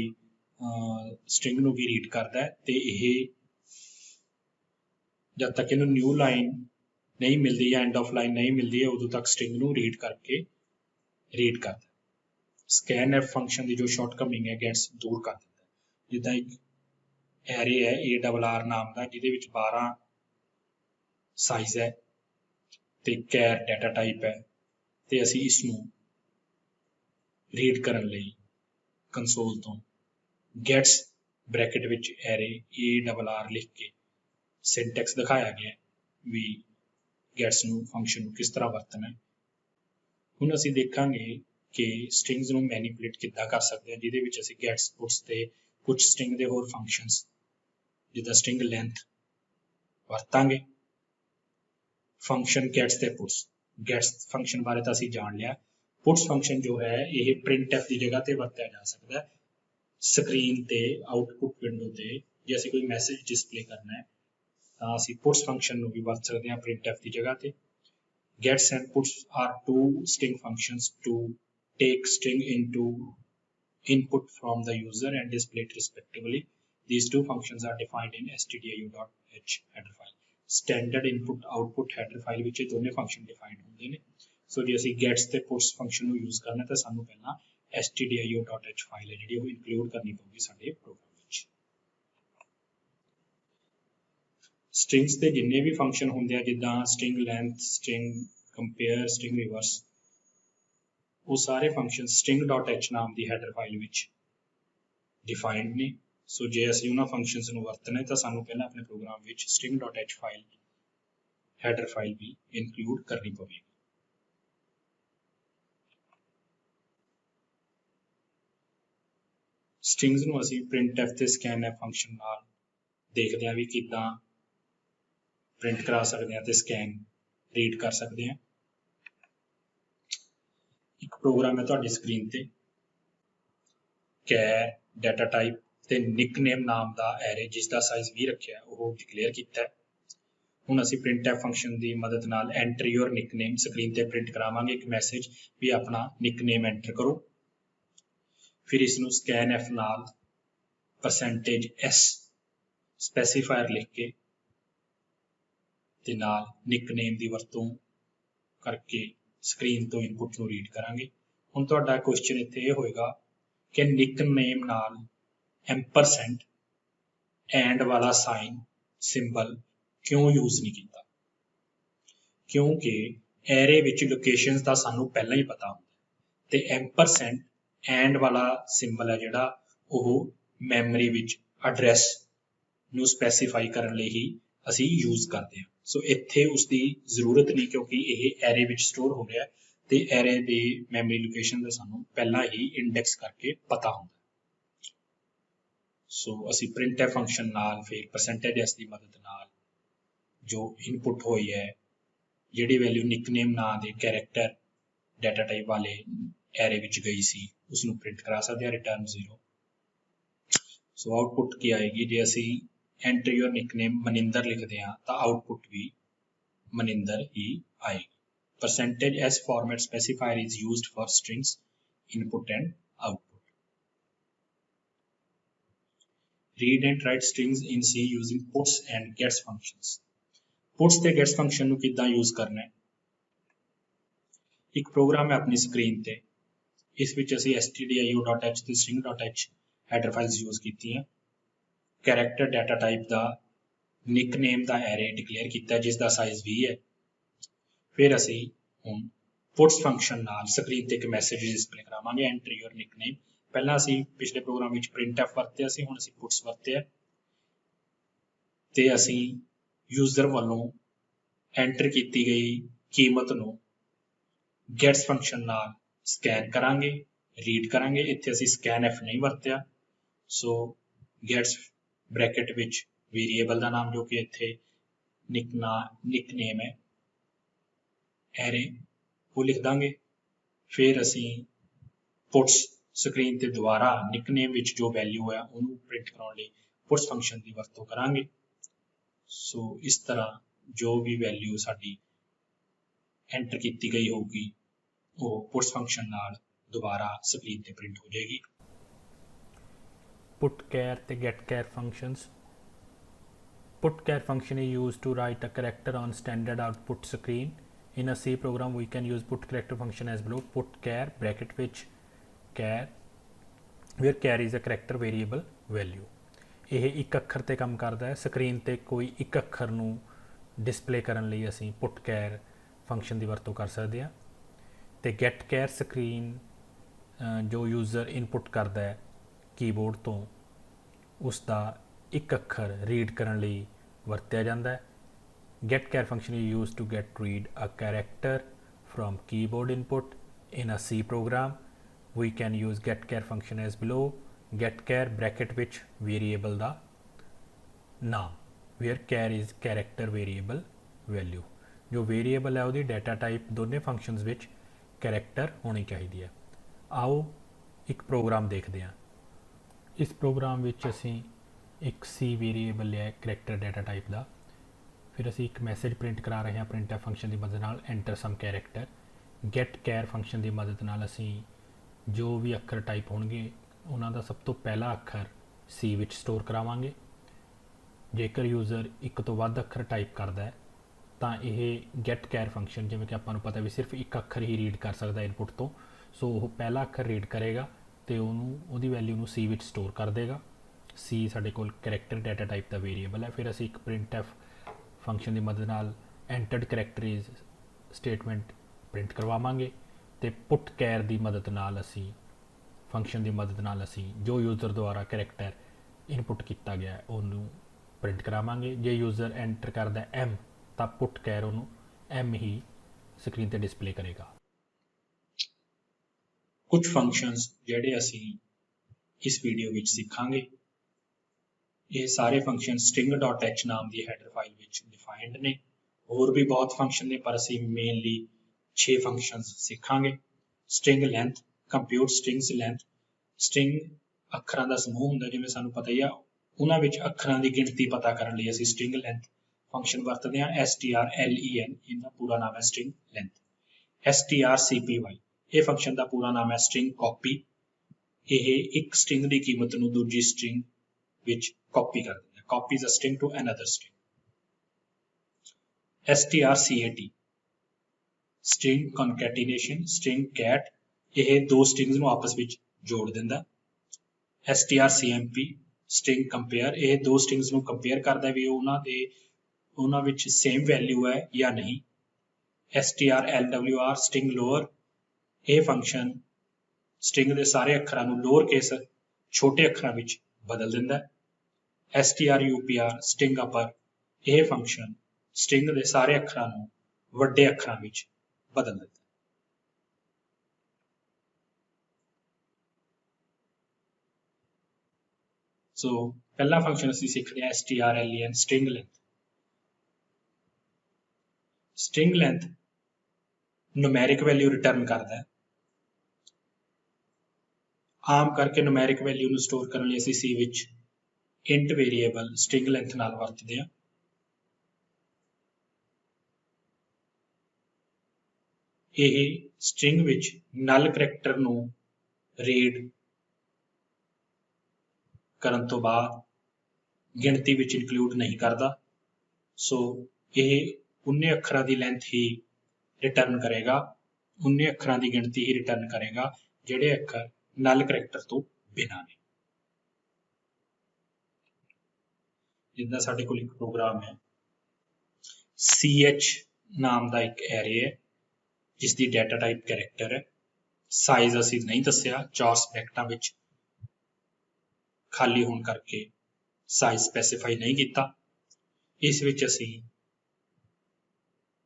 A: ਸਟ੍ਰਿੰਗ ਨੂੰ ਵੀ ਰੀਡ ਕਰਦਾ ਹੈ ਤੇ ਇਹ ਜਦ ਤੱਕ ਇਹਨੂੰ ਨਿਊ ਲਾਈਨ ਨਹੀਂ ਮਿਲਦੀ ਜਾਂ ਐਂਡ ਆਫ ਲਾਈਨ ਨਹੀਂ ਮਿਲਦੀ ਹੈ ਉਦੋਂ ਤੱਕ ਸਟ੍ਰਿੰਗ ਨੂੰ ਰੀਡ ਕਰਕੇ ਰੀਡ ਕਰਦਾ। scanf ਫੰਕਸ਼ਨ ਦੀ ਜੋ ਸ਼ਾਰਟਕਮਿੰਗ ਹੈ ਗੈਟਸ ਦੂਰ ਕਰ ਦਿੰਦਾ। ਜਿੱਦਾਂ ਇੱਕ ਐਰੇ ਹੈ ARR ਨਾਮ ਦਾ ਜਿਹਦੇ ਵਿੱਚ 12 ਸਾਈਜ਼ ਹੈ ਤੇ ਕੈਰ ਡਾਟਾ ਟਾਈਪ ਹੈ ਤੇ ਅਸੀਂ ਇਸ ਨੂੰ ਰੀਡ ਕਰਨ ਲਈ ਕੰਸੋਲ ਤੋਂ ਗੈਟਸ ਬ੍ਰੈਕਟ ਵਿੱਚ ਐਰੇ ARR ਲਿਖ ਕੇ ਸਿੰਟੈਕਸ ਦਿਖਾਇਆ ਗਿਆ ਵੀ ਗੈਟਸ ਨੂੰ ਫੰਕਸ਼ਨ ਨੂੰ ਕਿਸ ਤਰ੍ਹਾਂ ਵਰਤਣਾ ਹੈ। ਹੁਣ ਅਸੀਂ ਦੇਖਾਂਗੇ ਕਿ ਸਟ੍ਰਿੰਗਸ ਨੂੰ ਮੈਨੀਪੂਲੇਟ ਕਿੱਦਾਂ ਕਰ ਸਕਦੇ ਹਾਂ, ਜਿਹਦੇ ਵਿੱਚ ਅਸੀਂ ਗੈਟਸ ਪੁਟਸ ਤੇ ਕੁਝ ਸਟ੍ਰਿੰਗ ਦੇ ਹੋਰ ਫੰਕਸ਼ਨਸ ਜਿੱਦਾਂ ਸਟ੍ਰਿੰਗ ਲੈਂਥ ਵਰਤਾਂਗੇ। ਫੰਕਸ਼ਨ ਗੈਟਸ ਤੇ ਪੁਟਸ। ਗੈਟਸ ਫੰਕਸ਼ਨ ਬਾਰੇ ਤਾਂ ਅਸੀਂ ਜਾਣ ਲਿਆ। ਪੁਟਸ ਫੰਕਸ਼ਨ ਜੋ ਹੈ ਇਹ printf ਦੀ ਜਗ੍ਹਾ ਤੇ ਵਰਤਿਆ ਜਾ ਸਕਦਾ ਹੈ। ਸਕਰੀਨ ਤੇ ਆਊਟਪੁੱਟ ਵਿੰਡੋ ਤੇ ਜੇ ਅਸੀਂ ਕੋਈ ਮੈਸੇਜ ਡਿਸਪਲੇ ਕਰਨਾ ਹੈ ਤਾਂ ਅਸੀਂ ਪੁਟਸ ਫੰਕਸ਼ਨ ਨੂੰ ਵੀ ਵਰਤ ਸਕਦੇ ਹਾਂ printf ਦੀ ਜਗ੍ਹਾ ਤੇ। gets and puts are two string functions to take string into input from the user and display it respectively। These two functions are defined in stdio.h header file। standard input output header file ਵਿੱਚ ਇਹ ਦੋਨੇ function defined ਹੁੰਦੇ ਨੇ। ਸੋ ਜੇ ਅਸੀਂ gets ਤੇ puts function ਨੂੰ use ਕਰਨਾ ਤਾਂ ਸਾਨੂੰ ਪਹਿਲਾਂ stdio.h ਫਾਈਲ ਹੈ ਜਿਹੜੀ ਉਹ ਇਨਕਲੂਡ ਕਰਨੀ ਪਊਗੀ ਸਾਡੇ ਪ੍ਰੋਗਰਾਮ ਵਿੱਚ। ਸਟ੍ਰਿੰਗਸ ਦੇ ਜਿੰਨੇ ਵੀ ਫੰਕਸ਼ਨ ਹੁੰਦੇ ਆ ਜਿੱਦਾਂ string length, string compare, string reverse, ਉਹ ਸਾਰੇ ਫੰਕਸ਼ਨ string.h ਨਾਮ ਦੀ ਹੈਡਰ ਫਾਈਲ ਵਿੱਚ ਡਿਫਾਈਨਡ ਨੇ। ਸੋ ਜੇ ਅਸੀਂ ਉਹਨਾਂ ਫੰਕਸ਼ਨਸ ਨੂੰ ਵਰਤਣਾ ਤਾਂ ਸਾਨੂੰ ਪਹਿਲਾਂ ਆਪਣੇ ਪ੍ਰੋਗਰਾਮ ਵਿੱਚ string.h ਫਾਈਲ ਹੈਡਰ ਫਾਈਲ ਵੀ ਇਨਕਲੂਡ ਕਰਨੀ ਪਵੇਗੀ। ਸਟ੍ਰਿੰਗਸ ਨੂੰ ਅਸੀਂ printf ਤੇ scanf ਫੰਕਸ਼ਨ ਨਾਲ ਦੇਖਦੇ ਹਾਂ ਵੀ ਕਿੱਦਾਂ ਪ੍ਰਿੰਟ ਕਰਾ ਸਕਦੇ ਹਾਂ ਤੇ ਸਕੈਨ ਰੀਡ ਕਰ ਸਕਦੇ ਹਾਂ। ਇੱਕ ਪ੍ਰੋਗਰਾਮ ਹੈ ਤੁਹਾਡੀ ਸਕਰੀਨ ਤੇ ਕੈਰ ਡਾਟਾ ਟਾਈਪ ਤੇ ਨਿਕਨੇਮ ਨਾਮ ਦਾ ਐਰੇ ਜਿਸ ਦਾ ਸਾਈਜ਼ 20 ਰੱਖਿਆ ਉਹ ਡਿਕਲੇਅਰ ਕੀਤਾ ਹੈ। ਹੁਣ ਅਸੀਂ printf ਫੰਕਸ਼ਨ ਦੀ ਮਦਦ ਨਾਲ ਐਂਟਰ ਯੋਰ ਨਿਕਨੇਮ ਸਕਰੀਨ ਤੇ ਪ੍ਰਿੰਟ ਕਰਾਵਾਂਗੇ ਇੱਕ ਮੈਸੇਜ ਵੀ ਆਪਣਾ ਨਿਕਨੇਮ ਐਂਟਰ ਕਰੋ। ਫਿਰ ਇਸ ਨੂੰ scanf ਨਾਲ %s ਸਪੈਸੀਫਾਇਰ ਲਿਖ ਕੇ ਤੇ ਨਾਲ ਨਿਕਨੇਮ ਦੀ ਵਰਤੋਂ ਕਰਕੇ ਸਕਰੀਨ ਤੋਂ ਇਨਪੁਟ ਨੂੰ ਰੀਡ ਕਰਾਂਗੇ। ਹੁਣ ਤੁਹਾਡਾ ਕੁਐਸਚਨ ਇੱਥੇ ਇਹ ਹੋਏਗਾ ਕਿ ਨਿਕਨੇਮ ਨਾਲ ਐਂਪਰਸੈਂਟ ਐਂਡ ਵਾਲਾ ਸਾਈਨ ਸਿੰਬਲ ਕਿਉਂ ਯੂਜ਼ ਨਹੀਂ ਕੀਤਾ? ਕਿਉਂਕਿ ਐਰੇ ਵਿੱਚ ਲੋਕੇਸ਼ਨਸ ਦਾ ਸਾਨੂੰ ਪਹਿਲਾਂ ਹੀ ਪਤਾ ਹੁੰਦਾ ਤੇ ਐਂਪਰਸੈਂਟ ਐਂਡ ਵਾਲਾ ਸਿੰਬਲ ਹੈ ਜਿਹੜਾ ਉਹ ਮੈਮਰੀ ਵਿੱਚ ਐਡਰੈਸ ਨੂੰ ਸਪੈਸੀਫਾਈ ਕਰਨ ਲਈ ਹੀ ਅਸੀਂ ਯੂਜ਼ ਕਰਦੇ ਹਾਂ। ਸੋ ਇੱਥੇ ਉਸਦੀ ਜ਼ਰੂਰਤ ਨਹੀਂ ਕਿਉਂਕਿ ਇਹ ਐਰੇ ਵਿੱਚ ਸਟੋਰ ਹੋ ਰਿਹਾ ਤੇ ਐਰੇ ਦੀ ਮੈਮਰੀ ਲੋਕੇਸ਼ਨ ਦਾ ਸਾਨੂੰ ਪਹਿਲਾਂ ਹੀ ਇੰਡੈਕਸ ਕਰਕੇ ਪਤਾ ਹੁੰਦਾ। ਸੋ ਅਸੀਂ printf ਫੰਕਸ਼ਨ ਨਾਲ ਫਿਰ %s ਦੀ ਮਦਦ ਨਾਲ ਜੋ ਇਨਪੁਟ ਹੋਈ ਹੈ ਜਿਹੜੀ ਵੈਲਿਊ ਨਿਕਨੇਮ ਨਾਂ ਦੇ ਕੈਰੈਕਟਰ ਡਾਟਾ ਟਾਈਪ ਵਾਲੇ ਐਰੇ ਵਿੱਚ ਗਈ ਸੀ ਉਸ ਨੂੰ ਪ੍ਰਿੰਟ ਕਰਾ ਸਕਦੇ ਹਾਂ ਰਿਟਰਨ 0। ਸੋ ਆਊਟਪੁੱਟ ਕੀ ਆਏਗੀ? ਜੇ ਅਸੀਂ ਐਂਟਰ ਯੋਰ ਨਿਕਨੇਮ ਮਨਿੰਦਰ ਲਿਖਦੇ ਹਾਂ ਤਾਂ ਆਊਟਪੁੱਟ ਵੀ ਮਨਿੰਦਰ ਹੀ ਆਏਗੀ। %s format specifier is used for strings input and output। read and write strings in C using puts and gets functions। puts ਤੇ gets function ਨੂੰ ਕਿੱਦਾਂ ਯੂਜ਼ ਕਰਨਾ ਹੈ? ਇੱਕ ਪ੍ਰੋਗਰਾਮ ਹੈ ਆਪਣੀ ਸਕਰੀਨ ਤੇ, ਇਸ ਵਿੱਚ ਅਸੀਂ stdio.h ਤੇ string.h ਹੈਡਰ ਫਾਈਲਸ ਯੂਜ਼ ਕੀਤੀਆਂ। ਕੈਰੈਕਟਰ ਡਾਟਾ ਟਾਈਪ ਦਾ ਨਿਕਨੇਮ ਦਾ ਐਰੇ ਡਿਕਲੇਅਰ ਕੀਤਾ ਜਿਸ ਦਾ ਸਾਈਜ਼ 20 ਹੈ। ਫਿਰ ਅਸੀਂ ਹੁਣ पुट्स फंक्शन नाल स्क्रीन ते एक मैसेज डिस्प्ले करावांगे, एंटर योर निकनेम। पहला असी पिछले प्रोग्राम विच printf वरतिया सी, हुण असी पुट्स वरतिया ते असी यूजर वालों एंटर की गई कीमत नूं गेट्स फंक्शन नाल स्कैन करांगे, रीड करांगे। इत्थे असी scanf नहीं वरतिया, सो गेट्स ब्रैकेट विच वेरीएबल का नाम जो कि इत्थे निकनेम है एरे वो लिख देंगे। फिर असी पुट्स स्क्रीन ते दोबारा निकनेम विच जो वैल्यू है उन्होंने प्रिंट कराने लई पुट्स फंक्शन की वरतों करांगे। सो इस तरह जो भी वैल्यू साडी एंटर की गई होगी वो पुट्स फंक्शन नाल दोबारा स्क्रीन ते प्रिंट हो जाएगी।
B: putchar ते getchar functions. Putchar function is used to write a character on standard output screen. In a C program, we can use put character function as below. Putchar bracket which char, where char is a character variable value. ਇਹ ਇੱਕ ਅੱਖਰ ਤੇ ਕੰਮ ਕਰਦਾ ਹੈ। Screen ਤੇ ਕੋਈ ਇੱਕ ਅੱਖਰ ਨੂੰ ਡਿਸਪਲੇ ਕਰਨ ਲਈ ਅਸੀਂ putchar ਫੰਕਸ਼ਨ ਦੀ ਵਰਤੋਂ ਕਰ ਸਕਦੇ ਹਾਂ। ਤੇ getchar ਸਕਰੀਨ ਜੋ ਯੂਜ਼ਰ ਇਨਪੁਟ ਕਰਦਾ ਹੈ कीबोर्ड तो उसका एक अखर रीड करने लिए वरत्या जाता है। getchar function is used to get read a character from keyboard input in a C program. We can use getchar function as below. Getchar bracket which variable the नाम, where char is character variable value। जो variable है उसकी data type दोनों functions विच character होनी चाहिए है। आओ एक प्रोग्राम देखते हैं। इस प्रोग्राम विच असी एक सी वेरीएबल लिया करैक्टर डाटा टाइप का, फिर असी एक मैसेज प्रिंट करा रहे हैं printf फंक्शन की मदद नाल enter some character. getchar function की मदद नाल असी जो भी अखर टाइप होणगे उन्हां दा सब तो पहला अखर सी विच स्टोर करावांगे। जेकर यूज़र एक तो वध अखर टाइप करता है तो यह getchar फंक्शन जिवें कि आपां नूं पता भी सिर्फ एक अखर ही रीड कर सकता इनपुट तो, सो वो पहला अखर रीड करेगा तो उन्होंने वैल्यू में सी विच स्टोर कर देगा। सी साढ़े कोल करैक्टर डाटा टाइप का वेरीएबल है। फिर असी एक printf फंक्शन की मदद नाल entered character is statement print करवावांगे तो putchar की मदद नाल असी फंक्शन की मदद नाल असी जो यूज़र द्वारा करैक्टर इनपुट किया गया है उन्होंने प्रिंट करावांगे। जे यूज़र एंटर करता M तो putchar उन्होंने M ही स्क्रीन पर डिस्पले करेगा।
A: कुछ फंक्शनस ਜਿਹੜੇ ਅਸੀਂ ਇਸ ਵੀਡੀਓ ਵਿੱਚ ਸਿੱਖਾਂਗੇ, ਇਹ ਸਾਰੇ ਫੰਕਸ਼ਨ string.h ਨਾਮ ਦੀ ਹੈਡਰ ਫਾਈਲ ਵਿੱਚ ਡਿਫਾਈਨਡ ਨੇ। ਹੋਰ ਵੀ ਬਹੁਤ ਫੰਕਸ਼ਨ ਨੇ ਪਰ ਅਸੀਂ ਮੇਨਲੀ 6 ਫੰਕਸ਼ਨਸ ਸਿੱਖਾਂਗੇ। string length, compute strings length। string ਅੱਖਰਾਂ ਦਾ ਸਮੂਹ ਹੁੰਦਾ ਜਿਵੇਂ ਸਾਨੂੰ ਪਤਾ ਹੀ ਆ, ਉਹਨਾਂ ਵਿੱਚ ਅੱਖਰਾਂ ਦੀ ਗਿਣਤੀ ਪਤਾ ਕਰਨ ਲਈ ਅਸੀਂ string length ਫੰਕਸ਼ਨ ਵਰਤਦੇ ਹਾਂ। strlen ਇਹਦਾ ਪੂਰਾ ਨਾਮ ਹੈ string length। strcpy ਇਹ फंक्शन का पूरा नाम है स्ट्रिंग कॉपी। यह एक स्ट्रिंग की कीमत नूं दूजी स्ट्रिंग विच कॉपी कर देता है। Copy is a string to another string. strcat string concatenation, string cat यह दो स्ट्रिंग्स नूं आपस विच जोड़ दिंदा। strcmp स्ट्रिंग कंपेयर यह दो स्ट्रिंग्स नूं कंपेयर करदा भी उन्हां विच सेम वैल्यू है या नहीं। strlwr स्ट्रिंग लोअर यह फंक्शन स्ट्रिंग के सारे अखरां नूं लोअर केस छोटे अखरां विच बदल दिंदा है। strupr स्ट्रिंग अपर यह फंक्शन स्ट्रिंग के सारे अखरां नूं वड्डे अखरां विच बदल दिंदा है। सो पहला फंक्शन असीं सीखदे हां strlen string length. String length numeric value return करता है। आम करके न्यूमैरिक वैल्यू नूं स्टोर करने लई असीं सी विच इंट वेरीएबल स्ट्रिंग लेंथ नाल वरतदे हां। यह स्ट्रिंग विच नल करैक्टर नूं रीड करन तो बाद गिणती विच इनकलूड नहीं करता। सो यह उन्ने अखरां दी लेंथ ही रिटर्न करेगा, उन्ने अखरां दी गिणती ही रिटर्न करेगा जिहड़े अखर नल करैक्टर तो बिना ने। जिद्दां साडे कोल एक प्रोग्राम है ch नाम का एक एरे है जिस दी डाटा टाइप कैरेक्टर है। साइज असीं नहीं दस्सिया, चौरस ब्रैकेटां विच खाली होण करके साइज स्पैसीफाई नहीं किया। इस विच असीं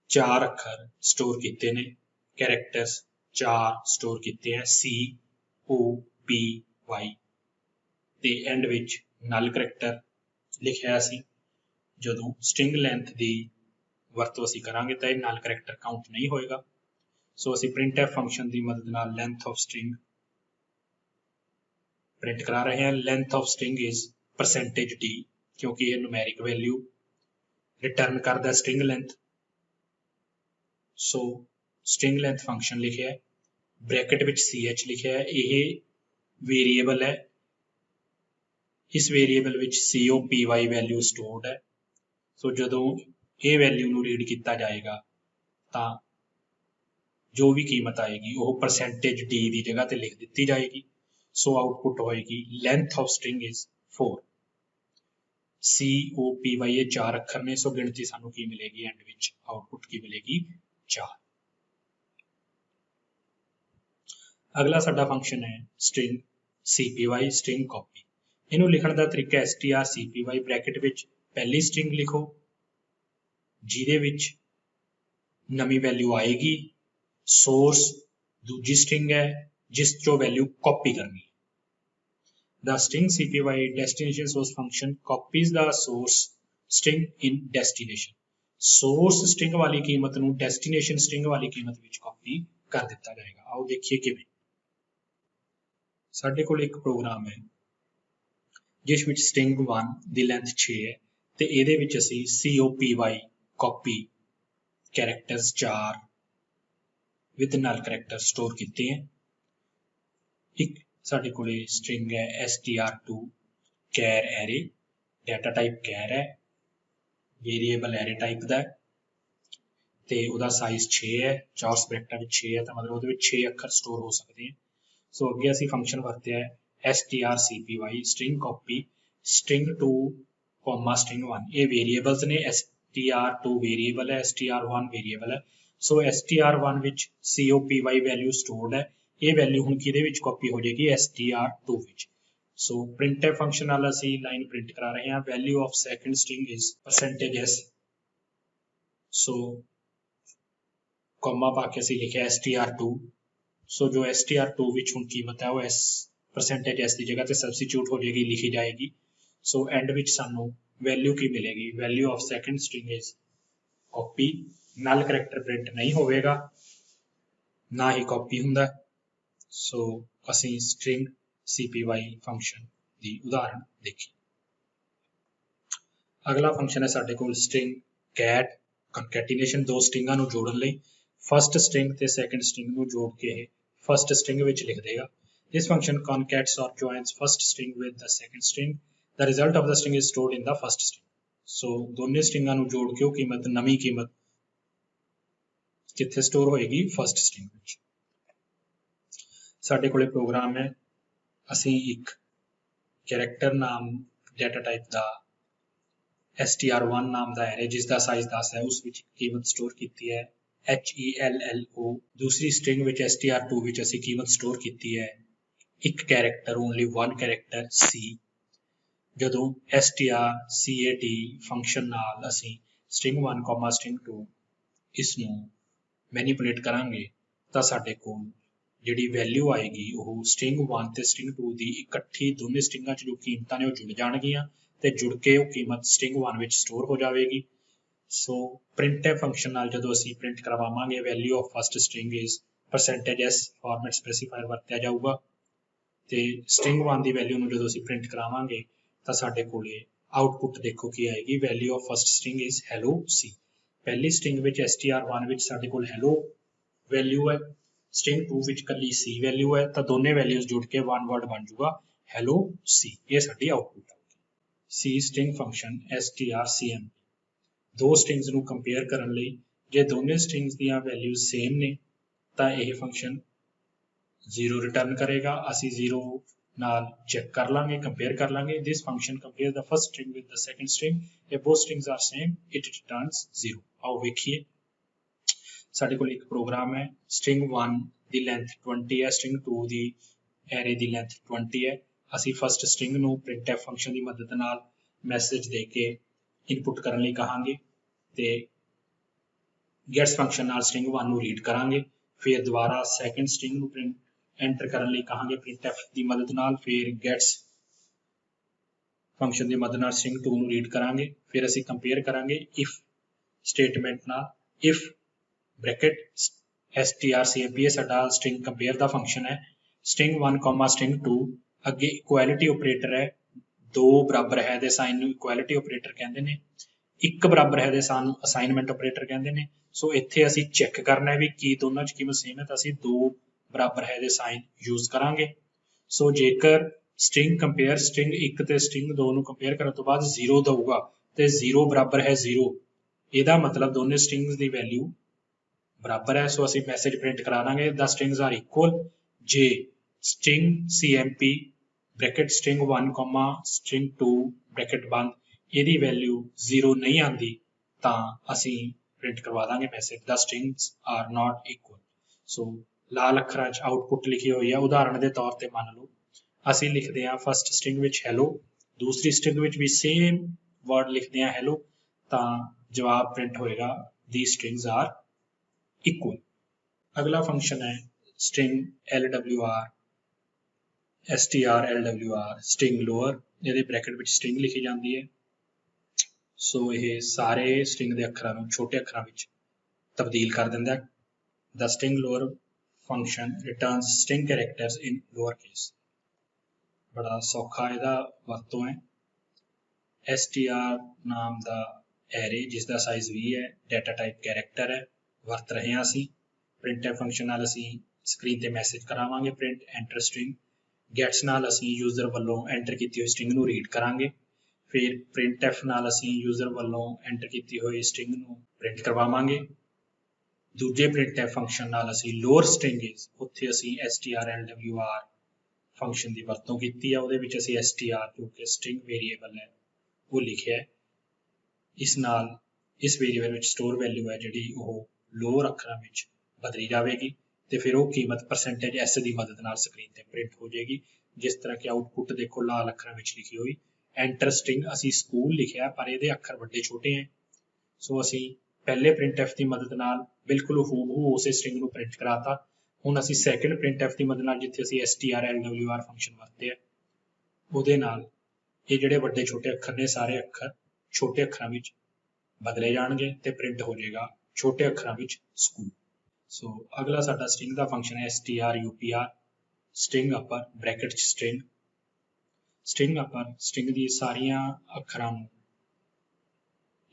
A: 4 अखर स्टोर किए ने, कैरेक्टर्स 4 स्टोर किए हैं, COPY ते एंड विच नल करैक्टर लिखिया सी। जदों स्ट्रिंग लेंथ की वरतों असीं करांगे तो नल करैक्टर काउंट नहीं होएगा। सो असीं printf फंक्शन की मदद नाल लेंथ ऑफ स्ट्रिंग प्रिंट करा रहे हैं। Length of string is %d, क्योंकि यह न्यूमेरिक वैल्यू रिटर्न करता स्ट्रिंग लेंथ। सो स्ट्रिंग लेंथ फंक्शन लिखिया है, ब्रैकेट विच CH लिखिया है, यह वेरीएबल है। इस वेरीएबल विच COPY वैल्यू स्टोर्ड है। सो जदों ये वैल्यू नूं रीड किया जाएगा तो जो भी कीमत आएगी वो %d की जगह ते लिख दी जाएगी। सो आउटपुट होएगी length of string is 4। COPY ये 4 अखर ने। सो गिणती सानू की मिलेगी एंड विच आउटपुट की मिलेगी 4। अगला साडा फंक्शन है स्ट्रिंग CPY, स्ट्रिंग कॉपी। इनू लिखण दा तरीका strcpy ब्रैकेट विच पहली स्ट्रिंग लिखो जिहदे विच नवी वैल्यू आएगी, सोर्स दूजी स्ट्रिंग है जिस चो वैल्यू कॉपी करनी है। The string CPY destination source function copies the source string in destination. Source string वाली कीमत नूं destination string वाली कीमत विच कॉपी कर दिता जाएगा। आओ देखिए किवें। साडे कोल एक प्रोग्राम है जिस विच string 1 दी लेंथ 6 है ते इहदे विच असीं COPY copy characters 4 with null character store कीते हैं। एक साडे कोले स्ट्रिंग है str2 char array, data type char है, वेरीएबल एरे टाइप दा ते उहदा साइज 6 है, चौरस ब्रैकेटां विच 6 है, तो मतलब उहदे विच 6 अखर स्टोर हो सकते हैं। सो अगे असीं फंक्शन वरतिया है strcpy string copy string 2 string 1। ये वेरीएबल्स ने, str2 वेरीएबल है, str1 वेरीएबल है। सो str1 विच COPY वैल्यू स्टोर्ड है, ये वैल्यू हुण किहदे विच कॉपी हो जाएगी str2 विच। सो printf फंक्शन नाल असीं लाइन प्रिंट करा रहे हैं value of second string is %s। So comma पा के असीं लिखिया str2। सो जो str2 विच हुण कीमत है वो %s की जगह ते सबस्टिट्यूट हो जाएगी, लिखी जाएगी। सो एंड विच सानू वैल्यू की मिलेगी, value of second string is copy. Null character print नहीं होवेगा, ना ही कॉपी हुंदा। सो असीं स्ट्रिंग CPY फंक्शन की उदाहरण देखी। अगला फंक्शन है साडे कोल स्ट्रिंग कैट कंकैटिनेशन, दो स्ट्रिंगां नूं जोड़न लई। फर्स्ट स्ट्रिंग ते सेकंड स्ट्रिंग नूं जोड़ के फर्स्ट स्ट्रिंग विच लिख देगा। This function concates or joins first string with the second string. The result of the string is stored in the first string. सो दोनों स्ट्रिंगां नूं जोड़ के कीमत नवी कीमत कित्थे स्टोर होएगी, फर्स्ट स्ट्रिंग विच। साडे कोले प्रोग्राम है, असीं एक कैरेक्टर नाम डाटा टाइप दा str1 नाम दा एरे जिसका साइज 10 है उस विच कीमत स्टोर कीती है HELLO। दूसरी स्ट्रिंग विच str2 विच असीं कीमत स्टोर कीती है एक character, only one character C। जदों strcat फंक्शन नाल असीं स्ट्रिंग 1 स्ट्रिंग 2 इसनूं मैनीपुलेट करांगे तां साडे कोल जिहड़ी वैल्यू आएगी वो स्ट्रिंग 1 ते स्ट्रिंग 2 की इकट्ठी दोनों स्ट्रिंगां च जो कीमतां ने वो जुड़ जाणगियां ते जुड़ के वो कीमत स्ट्रिंग 1 विच स्टोर हो जाएगी। सो printf फंक्शन नाल जदों असीं प्रिंट करवावांगे value of first string is %s format specifier वरतिया जाऊगा ते स्ट्रिंग 1 की वैल्यू नूं जदों असीं प्रिंट करावांगे तां साडे कोले आउटपुट देखो की आएगी, value of first string is hello C। पहली स्ट्रिंग विच str1 विच साडे कोल hello वैल्यू है, स्ट्रिंग 2 विच कल्ली C वैल्यू है, तो दोनों वैल्यूज जुड़ के वन वर्ड बन जाऊगा hello C। ये साडी आउटपुट है। C स्ट्रिंग फंक्शन strcmp दो स्ट्रिंग्स नूं कंपेयर करन लई, जे दोनों स्ट्रिंग्स दियां वैल्यूज सेम ने तां यह फंक्शन 0 रिटर्न करेगा। असीं 0 नाल चेक कर लांगे, कंपेयर कर लांगे। This function compare the first string with the second string, if both strings are same it returns 0। आओ देखिए ਸਾਡੇ ਕੋਲ ਇੱਕ ਪ੍ਰੋਗਰਾਮ ਹੈ string 1 ਦੀ ਲੈਂਥ 20 ਹੈ, string 2 ਦੀ ਐਰੇ ਦੀ ਲੈਂਥ 20 ਹੈ। ਅਸੀਂ ਫਸਟ string ਨੂੰ printf ਫੰਕਸ਼ਨ ਦੀ ਮਦਦ ਨਾਲ ਮੈਸੇਜ ਦੇ ਕੇ ਇਨਪੁਟ ਕਰਨ ਲਈ ਕਹਾਂਗੇ ਤੇ gets ਫੰਕਸ਼ਨ ਨਾਲ string 1 ਨੂੰ ਰੀਡ ਕਰਾਂਗੇ। ਫਿਰ ਦੁਬਾਰਾ ਸੈਕੰਡ string ਨੂੰ ਐਂਟਰ ਕਰਨ ਲਈ ਕਹਾਂਗੇ printf ਦੀ ਮਦਦ ਨਾਲ, ਫਿਰ gets ਫੰਕਸ਼ਨ ਦੀ ਮਦਦ ਨਾਲ string 2 ਨੂੰ ਰੀਡ ਕਰਾਂਗੇ। ਫਿਰ ਅਸੀਂ ਕੰਪੇਅਰ ਕਰਾਂਗੇ if ਸਟੇਟਮੈਂਟ ਨਾਲ। if ਬ੍ਰੈਕਟ strcmp ਸਾਡਾ string ਕੰਪੇਅਰ ਦਾ ਫੰਕਸ਼ਨ ਹੈ। string 1, string 2 ਅੱਗੇ ਇਕੁਐਲਿਟੀ ਆਪਰੇਟਰ ਹੈ, 2 ਬਰਾਬਰ ਹੈ ਦੇ ਸਾਈਨ ਨੂੰ ਇਕੁਐਲਿਟੀ ਆਪਰੇਟਰ ਕਹਿੰਦੇ ਨੇ, 1 ਬਰਾਬਰ ਹੈ ਦੇ ਸਾਈਨ ਨੂੰ ਅਸਾਈਨਮੈਂਟ ਆਪਰੇਟਰ ਕਹਿੰਦੇ ਨੇ। ਸੋ ਇੱਥੇ ਅਸੀਂ ਚੈੱਕ ਕਰਨਾ ਹੈ ਵੀ ਕੀ ਦੋਨਾਂ 'ਚ ਕੀਮਤ ਸੇਮ ਹੈ, ਤਾਂ ਅਸੀਂ 2 ਬਰਾਬਰ ਹੈ ਦੇ ਸਾਈਨ ਯੂਜ਼ ਕਰਾਂਗੇ। ਸੋ ਜੇਕਰ string ਕੰਪੇਅਰ string 1 ਤੇ string 2 ਨੂੰ ਕੰਪੇਅਰ ਕਰਨ ਤੋਂ ਬਾਅਦ 0 ਦਊਗਾ ਤੇ 0 ਬਰਾਬਰ ਹੈ 0, ਇਹਦਾ ਮਤਲਬ ਦੋਨੇ strings ਦੀ ਵੈਲਿਊ ਬਰਾਬਰ ਹੈ। ਸੋ ਅਸੀਂ ਮੈਸੇਜ ਪ੍ਰਿੰਟ ਕਰਾ ਦਾਂਗੇ the strings are equal। ਜੇ string cmp bracket string 1, string 2 bracket ਬੰਦ ਇਹਦੀ ਵੈਲਿਊ 0 ਨਹੀਂ ਆਉਂਦੀ ਤਾਂ ਅਸੀਂ ਪ੍ਰਿੰਟ ਕਰਵਾ ਦਾਂਗੇ message the strings are not equal। ਸੋ ਲਾਲ ਅੱਖਰਾਂ 'ਚ ਆਊਟਪੁੱਟ ਲਿਖੀ ਹੋਈ ਹੈ। ਉਦਾਹਰਣ ਦੇ ਤੌਰ ਤੇ ਮੰਨ ਲਓ ਅਸੀਂ ਲਿਖਦੇ ਹਾਂ ਫਸਟ string ਵਿੱਚ hello, ਦੂਸਰੀ string ਵਿੱਚ ਵੀ ਸੇਮ ਵਰਡ ਲਿਖਦੇ ਹਾਂ hello, ਤਾਂ ਜਵਾਬ ਪ੍ਰਿੰਟ ਹੋਏਗਾ the strings are equal। ਅਗਲਾ ਫੰਕਸ਼ਨ ਹੈ string lwr strlwr string lower, ਇਹਦੇ ਬ੍ਰੈਕਟ ਵਿੱਚ string ਲਿਖੀ ਜਾਂਦੀ ਹੈ। ਸੋ ਇਹ ਸਾਰੇ string ਦੇ ਅੱਖਰਾਂ ਨੂੰ ਛੋਟੇ ਅੱਖਰਾਂ ਵਿੱਚ ਤਬਦੀਲ ਕਰ ਦਿੰਦਾ ਹੈ। the string lower function returns string characters in lower case। ਬੜਾ ਸੌਖਾ ਇਹਦਾ ਵਰਤੋਂ ਹੈ। str ਨਾਮ ਦਾ ਐਰੇ ਜਿਸ ਦਾ ਸਾਈਜ਼ 20 ਹੈ, ਡਾਟਾ ਟਾਈਪ ਕੈਰੈਕਟਰ ਹੈ, ਵਰਤ ਰਹੇ ਹਾਂ ਅਸੀਂ। printf ਫੰਕਸ਼ਨ ਨਾਲ ਅਸੀਂ ਸਕਰੀਨ ਤੇ ਮੈਸੇਜ ਕਰਾਵਾਂਗੇ print enter string। gets ਨਾਲ ਅਸੀਂ ਯੂਜ਼ਰ ਵੱਲੋਂ ਐਂਟਰ ਕੀਤੀ ਹੋਈ string ਨੂੰ ਰੀਡ ਕਰਾਂਗੇ। ਫਿਰ printf ਨਾਲ ਅਸੀਂ ਯੂਜ਼ਰ ਵੱਲੋਂ ਐਂਟਰ ਕੀਤੀ ਹੋਈ string ਨੂੰ ਪ੍ਰਿੰਟ ਕਰਵਾਵਾਂਗੇ। ਦੂਜੇ printf ਫੰਕਸ਼ਨ ਨਾਲ ਅਸੀਂ ਲੋਅਰ string is, ਉੱਥੇ ਅਸੀਂ strlwr ਫੰਕਸ਼ਨ ਦੀ ਵਰਤੋਂ ਕੀਤੀ ਹੈ, ਉਹਦੇ ਵਿੱਚ ਅਸੀਂ str ਜੋ ਕਿ string ਵੇਰੀਏਬਲ ਹੈ ਉਹ ਲਿਖਿਆ ਹੈ। ਇਸ ਨਾਲ ਇਸ ਵੇਰੀਏਬਲ ਵਿੱਚ ਸਟੋਰ ਵੈਲਿਊ ਹੈ ਜਿਹੜੀ ਉਹ ਲੋਅਰ ਅੱਖਰਾਂ ਵਿੱਚ ਬਦਲੀ ਜਾਵੇਗੀ ਤੇ ਫਿਰ ਉਹ ਕੀਮਤ %s ਦੀ ਮਦਦ ਨਾਲ ਸਕਰੀਨ ਤੇ ਪ੍ਰਿੰਟ ਹੋ ਜਾਏਗੀ। ਜਿਸ ਤਰ੍ਹਾਂ ਕਿ ਆਊਟਪੁੱਟ ਦੇਖੋ ਲਾਲ ਅੱਖਰਾਂ ਵਿੱਚ ਲਿਖੀ ਹੋਈ ਐਂਟਰ ਸਟ੍ਰਿੰਗ, ਅਸੀਂ ਸਕੂਲ ਲਿਖਿਆ ਪਰ ਇਹਦੇ ਅੱਖਰ ਵੱਡੇ ਛੋਟੇ ਹੈ। ਸੋ ਅਸੀਂ ਪਹਿਲੇ printf ਦੀ ਮਦਦ ਨਾਲ ਬਿਲਕੁਲ ਹੂਬਹੂ ਉਸੇ ਸਟ੍ਰਿੰਗ ਨੂੰ ਪ੍ਰਿੰਟ ਕਰਾਤਾ। ਹੁਣ ਅਸੀਂ ਸੈਕੰਡ printf ਦੀ ਮਦਦ ਨਾਲ ਜਿੱਥੇ ਅਸੀਂ strlwr ਫੰਕਸ਼ਨ ਵਰਤਿਆ ਉਹਦੇ ਨਾਲ ਇਹ ਜਿਹੜੇ ਵੱਡੇ ਛੋਟੇ ਅੱਖਰ ਨੇ ਸਾਰੇ ਅੱਖਰ ਛੋਟੇ ਅੱਖਰਾਂ ਵਿੱਚ ਬਦਲੇ ਜਾਣਗੇ ਤੇ ਪ੍ਰਿੰਟ ਹੋ ਜਾਏਗਾ ਛੋਟੇ ਅੱਖਰਾਂ ਵਿੱਚ ਸਕੂਲ। ਸੋ ਅਗਲਾ ਸਾਡਾ string ਦਾ ਫੰਕਸ਼ਨ ਹੈ strupr string upper ਬ੍ਰੈਕਟ 'ਚ string upper string ਦੀ ਸਾਰੀਆਂ ਅੱਖਰਾਂ ਨੂੰ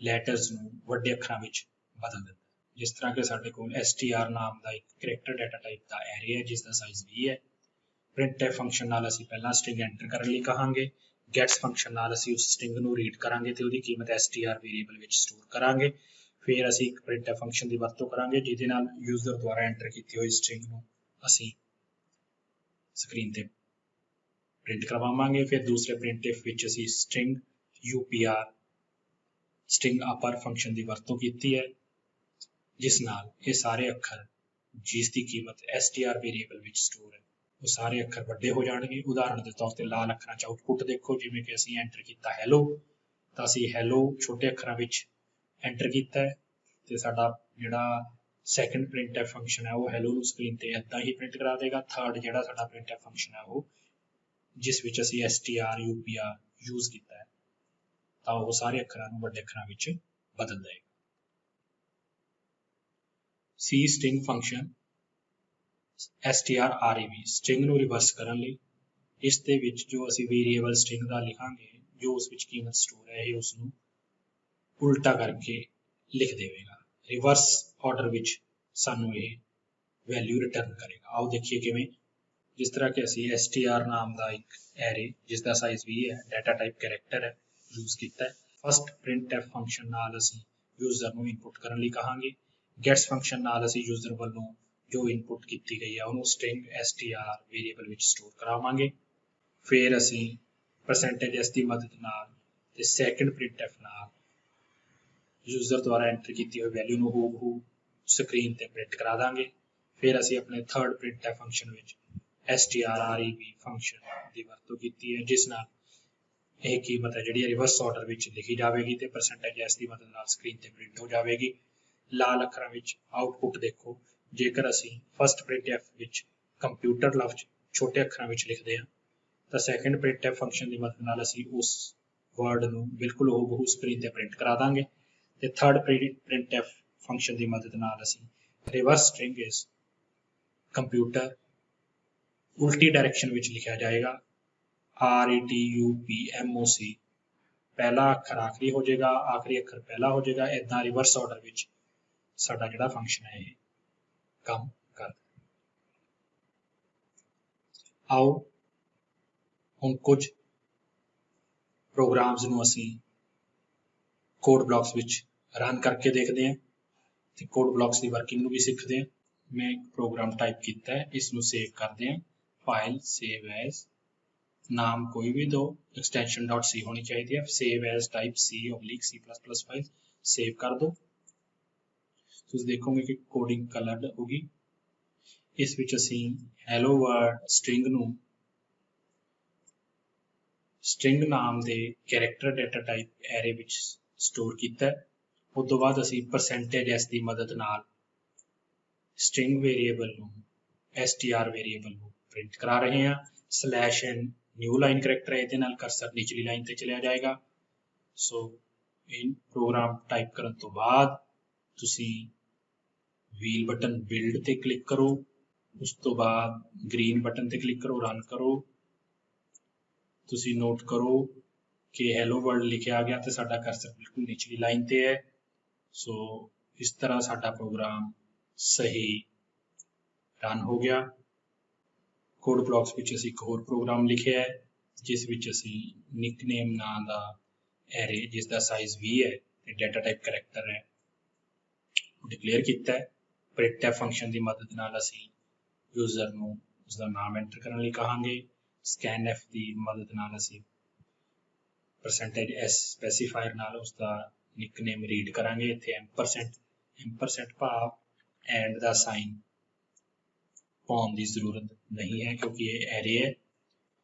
A: ਲੈਟਰਸ ਨੂੰ ਵੱਡੇ ਅੱਖਰਾਂ ਵਿੱਚ ਬਦਲ ਦਿੰਦਾ। ਜਿਸ ਤਰ੍ਹਾਂ ਕਿ ਸਾਡੇ ਕੋਲ str ਨਾਮ ਦਾ ਇੱਕ ਕਰੈਕਟਰ ਡਾਟਾ ਟਾਈਪ ਦਾ ਐਰੇ ਹੈ ਜਿਸ ਦਾ ਸਾਈਜ਼ 20 ਹੈ। printf ਫੰਕਸ਼ਨ ਨਾਲ ਅਸੀਂ ਪਹਿਲਾਂ string ਐਂਟਰ ਕਰਨ ਲਈ ਕਹਾਂਗੇ। gets ਫੰਕਸ਼ਨ ਨਾਲ ਅਸੀਂ ਉਸ string ਨੂੰ ਰੀਡ ਕਰਾਂਗੇ ਤੇ ਉਹਦੀ ਕੀਮਤ str ਵੇਰੀਏਬਲ ਵਿੱਚ ਸਟੋਰ ਕਰਾਂਗੇ। ਫਿਰ ਅਸੀਂ ਇੱਕ printf ਫੰਕਸ਼ਨ ਦੀ ਵਰਤੋਂ ਕਰਾਂਗੇ ਜਿਹਦੇ ਨਾਲ ਯੂਜ਼ਰ ਦੁਆਰਾ ਐਂਟਰ ਕੀਤੀ ਹੋਈ string ਨੂੰ ਅਸੀਂ ਸਕਰੀਨ ਤੇ ਪ੍ਰਿੰਟ ਕਰਵਾਵਾਂਗੇ। ਫਿਰ ਦੂਸਰੇ printf ਵਿੱਚ ਅਸੀਂ string upr string upper function ਦੀ ਵਰਤੋਂ ਕੀਤੀ ਹੈ ਜਿਸ ਨਾਲ ਇਹ ਸਾਰੇ ਅੱਖਰ ਜਿਸ ਦੀ ਕੀਮਤ str ਵੇਰੀਏਬਲ ਵਿੱਚ ਸਟੋਰ ਹੈ ਉਹ ਸਾਰੇ ਅੱਖਰ ਵੱਡੇ ਹੋ ਜਾਣਗੇ। ਉਦਾਹਰਣ ਦੇ ਤੌਰ ਤੇ ਲਾਲ ਅੱਖਰਾਂ 'ਚ ਆਊਟਪੁੱਟ ਦੇਖੋ, ਜਿਵੇਂ ਕਿ ਅਸੀਂ ਐਂਟਰ ਕੀਤਾ hello ਤਾਂ ਅਸੀਂ hello ਛੋਟੇ ਅੱਖਰਾਂ ਵਿੱਚ ਐਂਟਰ ਕੀਤਾ ਹੈ ਤੇ ਸਾਡਾ ਜਿਹੜਾ ਸੈਕੰਡ printf ਫੰਕਸ਼ਨ ਹੈ ਉਹ hello ਨੂੰ ਸਕਰੀਨ ਤੇ ਏਦਾਂ ਹੀ ਪ੍ਰਿੰਟ ਕਰਾ ਦੇਗਾ। ਥਰਡ ਜਿਹੜਾ ਸਾਡਾ printf ਫੰਕਸ਼ਨ ਹੈ ਉਹ ਜਿਸ ਵਿੱਚ ਅਸੀਂ strupr ਯੂਜ਼ ਕੀਤਾ ਹੈ ਤਾਂ ਉਹ ਸਾਰੇ ਅੱਖਰਾਂ ਨੂੰ ਵੱਡੇ ਅੱਖਰਾਂ ਵਿੱਚ ਬਦਲ ਦੇਗਾ। C string function strrev string ਨੂੰ ਰਿਵਰਸ ਕਰਨ ਲਈ ਇਸ ਦੇ ਵਿੱਚ ਜੋ ਅਸੀਂ ਵੇਰੀਏਬਲ string ਦਾ ਲਿਖਾਂਗੇ ਜੋ ਉਸ ਵਿੱਚ ਕੀਮਤ ਸਟੋਰ ਹੈ ਇਹ ਉਸ ਨੂੰ ਉਲਟਾ ਕਰਕੇ ਲਿਖ ਦੇਵੇਗਾ। ਰਿਵਰਸ ਆਰਡਰ ਵਿੱਚ ਸਾਨੂੰ ਇਹ ਵੈਲਿਊ ਰਿਟਰਨ ਕਰੇਗਾ। ਆਓ ਦੇਖੀਏ ਕਿਵੇਂ। ਜਿਸ ਤਰ੍ਹਾਂ ਕਿ ਅਸੀਂ str ਨਾਮ ਦਾ ਇੱਕ ਐਰੇ ਜਿਸ ਦਾ ਸਾਈਜ਼ 20 ਹੈ ਡਾਟਾ ਟਾਈਪ ਕੈਰੈਕਟਰ ਹੈ ਯੂਜ਼ ਕੀਤਾ ਹੈ। ਫਸਟ printf ਫੰਕਸ਼ਨ ਨਾਲ ਅਸੀਂ ਯੂਜ਼ਰ ਨੂੰ ਇਨਪੁਟ ਕਰਨ ਲਈ ਕਹਾਂਗੇ। gets ਫੰਕਸ਼ਨ ਨਾਲ ਅਸੀਂ ਯੂਜ਼ਰ ਵੱਲੋਂ ਜੋ ਇਨਪੁਟ ਕੀਤੀ ਗਈ ਹੈ ਉਹਨੂੰ string str ਵੇਰੀਏਬਲ ਵਿੱਚ ਸਟੋਰ ਕਰਾਵਾਂਗੇ। ਫਿਰ ਅਸੀਂ %s ਦੀ ਮਦਦ ਨਾਲ ਤੇ ਸੈਕੰਡ printf ਨਾਲ ਯੂਜ਼ਰ ਦੁਆਰਾ ਐਂਟਰ ਕੀਤੀ ਹੋਈ ਵੈਲਿਊ ਨੂੰ ਹੂਬਹੂ ਸਕਰੀਨ ਤੇ ਪ੍ਰਿੰਟ ਕਰਾ ਦਾਂਗੇ। ਫਿਰ ਅਸੀਂ ਆਪਣੇ ਥਰਡ printf ਫੰਕਸ਼ਨ ਵਿੱਚ strrev ਫੰਕਸ਼ਨ ਦੀ ਵਰਤੋਂ ਕੀਤੀ ਹੈ, ਜਿਸ ਨਾਲ ਇਹ ਕੀਮਤ ਹੈ ਜਿਹੜੀ ਰਿਵਰਸ ਆਰਡਰ ਵਿੱਚ ਲਿਖੀ ਜਾਵੇਗੀ ਤੇ %s ਦੀ ਮਦਦ ਨਾਲ ਸਕਰੀਨ ਤੇ ਪ੍ਰਿੰਟ ਹੋ ਜਾਵੇਗੀ। ਲਾਲ ਅੱਖਰਾਂ ਵਿੱਚ ਆਊਟਪੁੱਟ ਦੇਖੋ। ਜੇਕਰ ਅਸੀਂ ਫਸਟ printf ਵਿੱਚ ਕੰਪਿਊਟਰ ਲਫ਼ਜ਼ ਛੋਟੇ ਅੱਖਰਾਂ ਵਿੱਚ ਲਿਖਦੇ ਹਾਂ ਤਾਂ ਸੈਕੰਡ printf ਫੰਕਸ਼ਨ ਦੀ ਮਦਦ ਨਾਲ ਅਸੀਂ ਉਸ ਵਰਡ ਨੂੰ ਬਿਲਕੁਲ ਹੂਬਹੂ ਸਕਰੀਨ ਤੇ ਪ੍ਰਿੰਟ ਕਰਾ ਦਾਂਗੇ ਤੇ ਥਰਡ printf ਫੰਕਸ਼ਨ ਦੀ ਮਦਦ ਨਾਲ ਅਸੀਂ ਰਿਵਰਸ ਸਟ੍ਰਿੰਗ ਇਸ ਕੰਪਿਊਟਰ ਉਲਟੀ ਡਾਇਰੈਕਸ਼ਨ ਵਿੱਚ ਲਿਖਿਆ ਜਾਏਗਾ। RETUPMOC ਪਹਿਲਾ ਅੱਖਰ ਆਖਰੀ ਹੋ ਜਾਏਗਾ, ਆਖਰੀ ਅੱਖਰ ਪਹਿਲਾ ਹੋ ਜਾਏਗਾ। ਇਦਾਂ ਰਿਵਰਸ ਆਰਡਰ ਵਿੱਚ ਸਾਡਾ ਜਿਹੜਾ ਫੰਕਸ਼ਨ ਹੈ ਇਹ ਕੰਮ ਕਰਦਾ। ਆਓ ਹੁਣ ਕੁਝ ਪ੍ਰੋਗਰਾਮਸ ਨੂੰ ਅਸੀਂ ਕੋਡ ਬਲਾਕਸ ਵਿੱਚ ਰਨ ਕਰਕੇ ਦੇਖਦੇ ਹਾਂ ਤੇ ਕੋਡ ਬਲਾਕਸ ਦੀ ਵਰਕਿੰਗ ਨੂੰ ਵੀ ਸਿੱਖਦੇ ਹਾਂ। ਮੈਂ ਇੱਕ ਪ੍ਰੋਗਰਾਮ ਟਾਈਪ ਕੀਤਾ ਹੈ, ਇਸ ਨੂੰ ਸੇਵ ਕਰਦੇ ਹਾਂ। ਫਾਈਲ ਸੇਵ ਐਜ਼, ਨਾਮ ਕੋਈ ਵੀ ਦੋ, ਐਕਸਟੈਂਸ਼ਨ .c ਹੋਣੀ ਚਾਹੀਦੀ ਹੈ। Save as type C/C++ file save ਕਰ ਦਿਓ। ਤੁਸੀਂ ਦੇਖੋਗੇ ਕਿ ਕੋਡਿੰਗ ਕਲਰਡ ਹੋਗੀ। ਇਸ ਵਿੱਚ ਅਸੀਂ ਹੈਲੋ ਵਰਡ ਸਟ੍ਰਿੰਗ ਨੂੰ ਸਟ੍ਰਿੰਗ ਨਾਮ ਦੇ ਕੈਰੈਕਟਰ ਡਾਟਾ ਟਾਈਪ ਐਰੇ ਵਿੱਚ ਸਟੋਰ ਕੀਤਾ। ਉਸ ਤੋਂ ਬਾਅਦ ਅਸੀਂ %s ਦੀ ਮਦਦ ਨਾਲ ਸਟ੍ਰਿੰਗ ਵੇਰੀਏਬਲ ਨੂੰ str ਵੇਰੀਏਬਲ ਨੂੰ ਪ੍ਰਿੰਟ ਕਰਾ ਰਹੇ ਹਾਂ। /n ਨਿਊ ਲਾਈਨ ਕਰੈਕਟਰ ਹੈ, ਇਹਦੇ ਨਾਲ ਕਰਸਰ ਨਿਚਲੀ ਲਾਈਨ ਤੇ ਚਲਿਆ ਜਾਏਗਾ। ਸੋ ਇਹ ਪ੍ਰੋਗਰਾਮ ਟਾਈਪ ਕਰਨ ਤੋਂ ਬਾਅਦ ਤੁਸੀਂ ਵੀਲ ਬਟਨ ਬਿਲਡ ਤੇ ਕਲਿੱਕ ਕਰੋ, ਉਸ ਤੋਂ ਬਾਅਦ ਗ੍ਰੀਨ ਬਟਨ ਤੇ ਕਲਿੱਕ ਕਰੋ, ਰਨ ਕਰੋ। ਤੁਸੀਂ ਨੋਟ ਕਰੋ ਕਿ ਹੈਲੋ ਵਰਲਡ ਲਿਖਿਆ ਗਿਆ ਤੇ ਸਾਡਾ ਕਰਸਰ ਬਿਲਕੁਲ ਨਿਚਲੀ ਲਾਈਨ ਤੇ ਹੈ। ਸੋ ਇਸ ਤਰ੍ਹਾਂ ਸਾਡਾ ਪ੍ਰੋਗਰਾਮ ਸਹੀ ਰਨ ਹੋ ਗਿਆ। ਕੋਡ ਬਲਾਕਸ ਵਿੱਚ ਅਸੀਂ ਇੱਕ ਹੋਰ ਪ੍ਰੋਗਰਾਮ ਲਿਖਿਆ ਹੈ, ਜਿਸ ਵਿੱਚ ਅਸੀਂ ਨਿਕਨੇਮ ਨਾਂ ਦਾ ਐਰੇ ਜਿਸ ਦਾ ਸਾਈਜ਼ 20 ਹੈ ਤੇ ਡਾਟਾ ਟਾਈਪ ਕਰੈਕਟਰ ਹੈ ਡਿਕਲੇਅਰ ਕੀਤਾ ਹੈ। printf ਫੰਕਸ਼ਨ ਦੀ ਮਦਦ ਨਾਲ ਅਸੀਂ ਯੂਜ਼ਰ ਨੂੰ ਉਸਦਾ ਨਾਮ ਐਂਟਰ ਕਰਨ ਲਈ ਕਹਾਂਗੇ। scanf ਦੀ ਮਦਦ ਨਾਲ ਅਸੀਂ %s ਸਪੈਸੀਫਾਇਰ ਨਾਲ ਉਸਦਾ ਨਿਕਨੇਮ ਰੀਡ ਕਰਾਂਗੇ। ਇੱਥੇ ਐਮਪਰਸੈਂਟ ਭਾਵ ਐਂਡ ਦਾ ਸਾਈਨ ਪਾਉਣ ਦੀ ਜ਼ਰੂਰਤ ਨਹੀਂ ਹੈ ਕਿਉਂਕਿ ਇਹ ਐਰੇ ਹੈ।